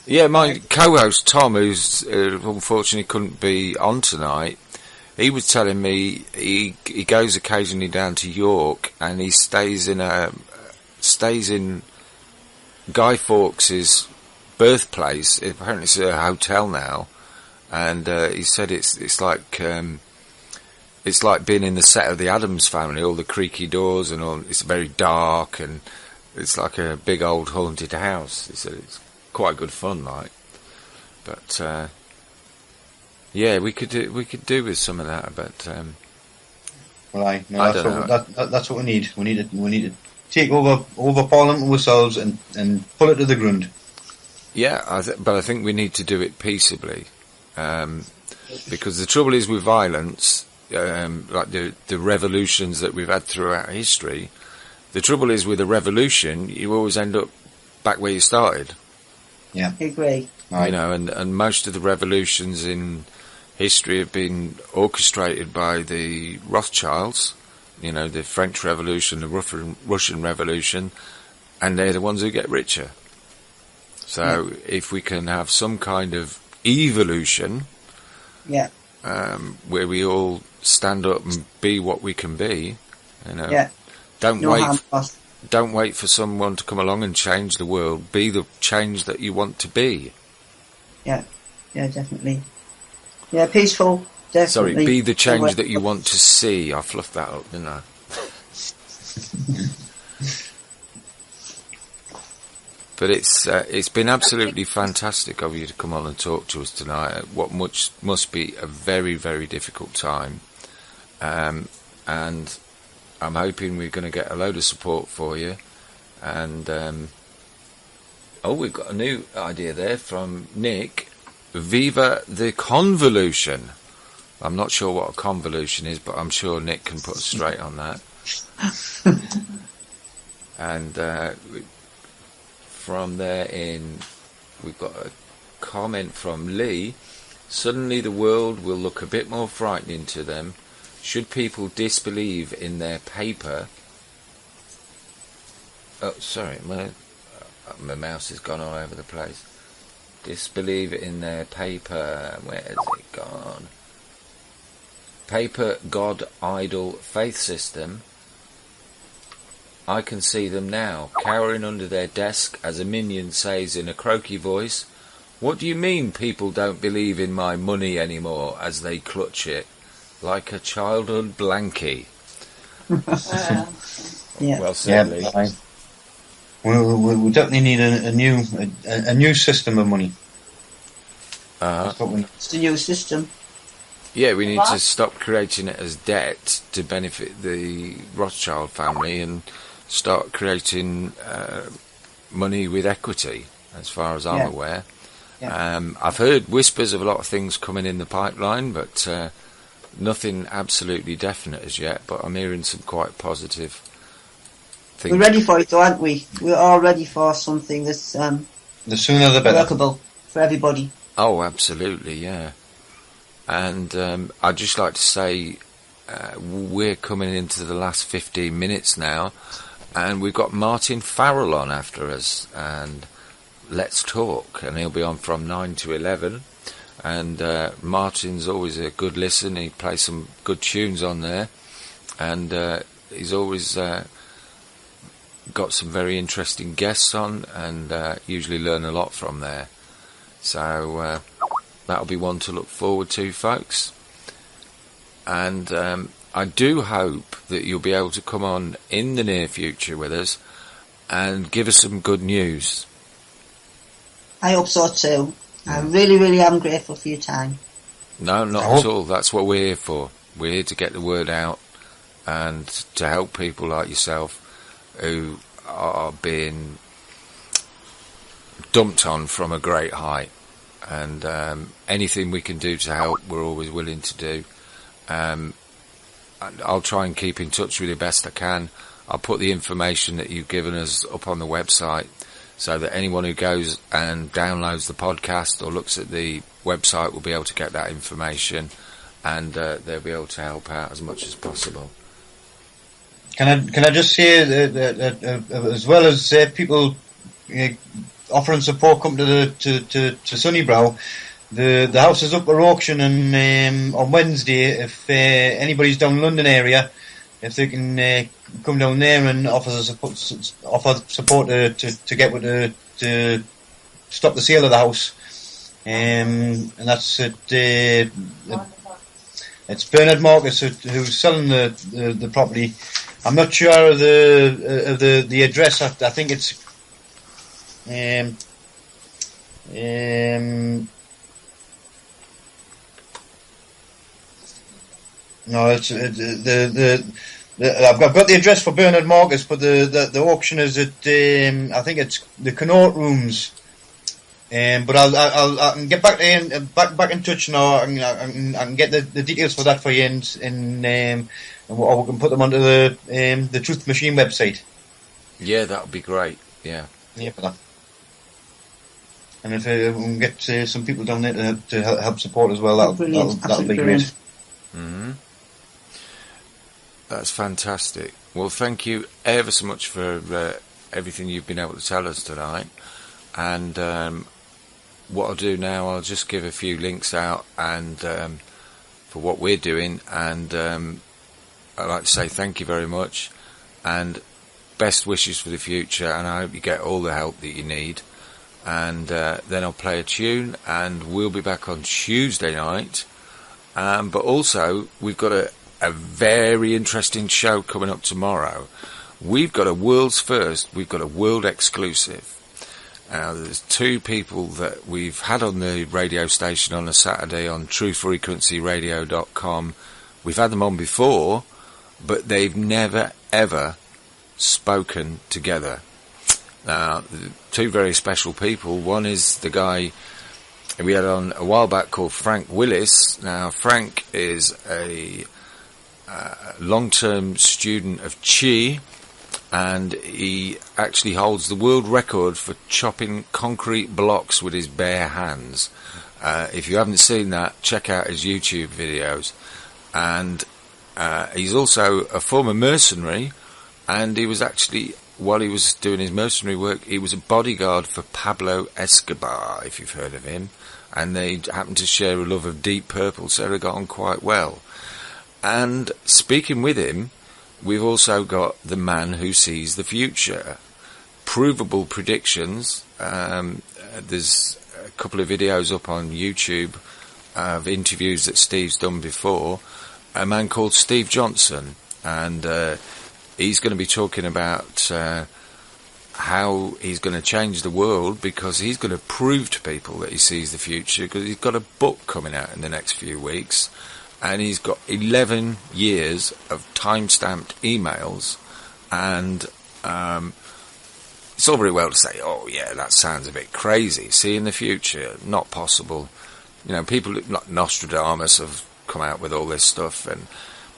Yeah, my co-host Tom, who's unfortunately couldn't be on tonight, he was telling me he goes occasionally down to York and he stays in Guy Fawkes' birthplace. Apparently it's a hotel now, and he said it's like being in the set of the Addams Family, all the creaky doors and all. It's very dark and it's like a big old haunted house. He said it's quite good fun, like. But yeah, we could do with some of that, but Well, that's what we need. We need to take over Parliament ourselves and pull it to the ground. Yeah, but I think we need to do it peaceably, because the trouble is with violence, like the revolutions that we've had throughout history. The trouble is with a revolution, you always end up back where you started. Yeah, I agree. You know, and most of the revolutions in history have been orchestrated by the Rothschilds. You know, the French Revolution, the Russian Revolution, and they're the ones who get richer. So if we can have some kind of evolution, where we all stand up and be what we can be, you know, don't wait for someone to come along and change the world. Be the change that you want to be. Yeah, definitely. Yeah, peaceful. Definitely. Sorry, be the change that you want to see. I fluffed that up, didn't I? But it's been absolutely fantastic of you to come on and talk to us tonight at what must be a very, very difficult time. And I'm hoping we're going to get a load of support for you. And we've got a new idea there from Nick. Viva the convolution. I'm not sure what a convolution is, but I'm sure Nick can put us straight on that. And from there we've got a comment from Lee. Suddenly the world will look a bit more frightening to them. Should people disbelieve in their paper? Oh, sorry, my mouse has gone all over the place. Disbelieve in their paper. Where has it gone? Paper, God, idol, faith system. I can see them now, cowering under their desk as a minion says in a croaky voice, "What do you mean people don't believe in my money anymore?" as they clutch it like a childhood blankie. Well, certainly. Yeah, we definitely need a new system of money. It's the new system. Yeah, we need to stop creating it as debt to benefit the Rothschild family and start creating money with equity, as far as I'm aware. Yeah. I've heard whispers of a lot of things coming in the pipeline, but nothing absolutely definite as yet. But I'm hearing some quite positive things. We're ready for it, though, aren't we? We're all ready for something that's the sooner the better. Workable for everybody. Oh, absolutely, yeah. And I'd just like to say we're coming into the last 15 minutes now, and we've got Martin Farrell on after us, and Let's Talk, and he'll be on from 9 to 11. And Martin's always a good listen. He plays some good tunes on there, and he's always got some very interesting guests on, and usually learn a lot from there. So that'll be one to look forward to, folks. And I do hope that you'll be able to come on in the near future with us and give us some good news. I hope so too. I really, really am grateful for your time. No, not at all. That's what we're here for. We're here to get the word out and to help people like yourself who are being dumped on from a great height. And anything we can do to help, we're always willing to do. I'll try and keep in touch with you best I can. I'll put the information that you've given us up on the website, so that anyone who goes and downloads the podcast or looks at the website will be able to get that information, and they'll be able to help out as much as possible. Can I just say that as well as people offering support, come to Sunnybrow, the house is up for auction, and on Wednesday, if anybody's down London area, if they can come down there and offer support to get with to stop the sale of the house, and that's it's Bernard Marcus who's selling the property. I'm not sure of the address. I think it's no, it's I've got the address for Bernard Marcus, but the auction is at I think it's the Connaught Rooms. But I can get back back in touch now. I can get the details for that for you, and or we can put them onto the Truth Machine website. Yeah, that would be great. Yeah, for that. And if we can get some people down there to help support as well, that'll be great. Mm-hmm. That's fantastic. Well, thank you ever so much for everything you've been able to tell us tonight. And what I'll do now, I'll just give a few links out and for what we're doing. And I'd like to say thank you very much and best wishes for the future. And I hope you get all the help that you need. And then I'll play a tune, and we'll be back on Tuesday night. But also, we've got a very interesting show coming up tomorrow. We've got a world's first, we've got a world exclusive. There's two people that we've had on the radio station on a Saturday on truefrequencyradio.com. We've had them on before, but they've never, ever spoken together. Now, two very special people. One is the guy we had on a while back called Frank Willis. Now, Frank is a long-term student of Chi, and he actually holds the world record for chopping concrete blocks with his bare hands. If you haven't seen that, check out his YouTube videos. And he's also a former mercenary, and he was actually, while he was doing his mercenary work, he was a bodyguard for Pablo Escobar, if you've heard of him, and they happened to share a love of Deep Purple, so they got on quite well. And speaking with him, we've also got the man who sees the future. Provable predictions. There's a couple of videos up on YouTube of interviews that Steve's done before. A man called Steve Johnson, and he's going to be talking about how he's going to change the world, because he's going to prove to people that he sees the future, because he's got a book coming out in the next few weeks. and he's got 11 years of time-stamped emails, and it's all very well to say, oh yeah, that sounds a bit crazy. See, in the future, not possible. You know, people like Nostradamus have come out with all this stuff,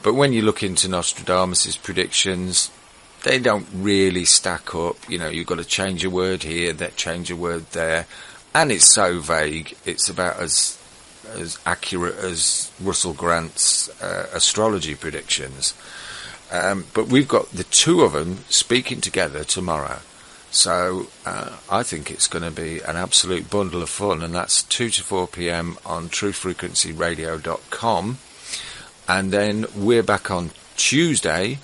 but when you look into Nostradamus's predictions, they don't really stack up. You know, you've got to change a word here, that change a word there, and it's so vague. It's about as accurate as Russell Grant's astrology predictions. But we've got the two of them speaking together tomorrow. So I think it's going to be an absolute bundle of fun, and that's 2 to 4 p.m. on truthfrequencyradio.com. And then we're back on Tuesday,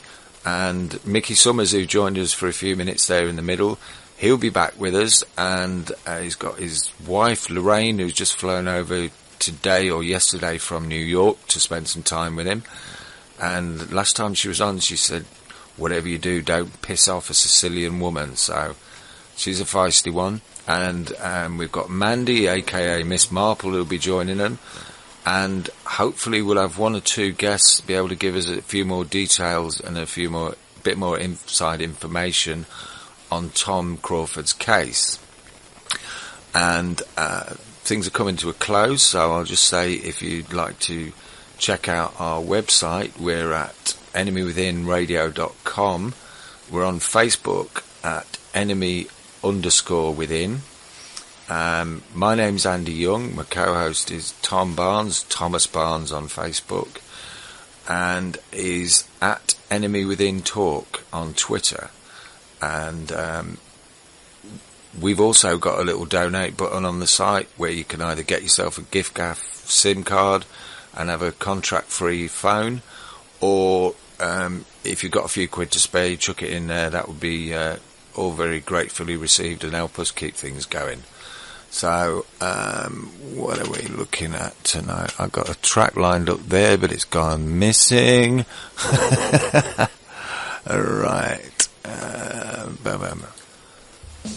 and Mickey Summers, who joined us for a few minutes there in the middle, he'll be back with us, and he's got his wife Lorraine, who's just flown over today or yesterday from New York to spend some time with him. And last time she was on, she said, whatever you do, don't piss off a Sicilian woman. So she's a feisty one. And we've got Mandy, aka Miss Marple, who'll be joining them. And hopefully we'll have one or two guests be able to give us a few more details and bit more inside information on Tom Crawfords' case. And things are coming to a close, so I'll just say, if you'd like to check out our website, we're at enemywithinradio.com. We're on Facebook at enemy_within. My name's Andy Young. My co-host is Tom Barnes, Thomas Barnes on Facebook, and is at Enemy Within Talk on Twitter. And we've also got a little donate button on the site where you can either get yourself a gift SIM card and have a contract-free phone, or if you've got a few quid to spare, you chuck it in there. That would be all very gratefully received and help us keep things going. So, what are we looking at tonight? I've got a track lined up there, but it's gone missing. Right.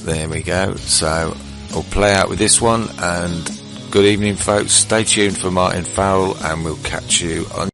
There we go. So, I'll play out with this one, and good evening, folks. Stay tuned for Martin Farrell, and we'll catch you on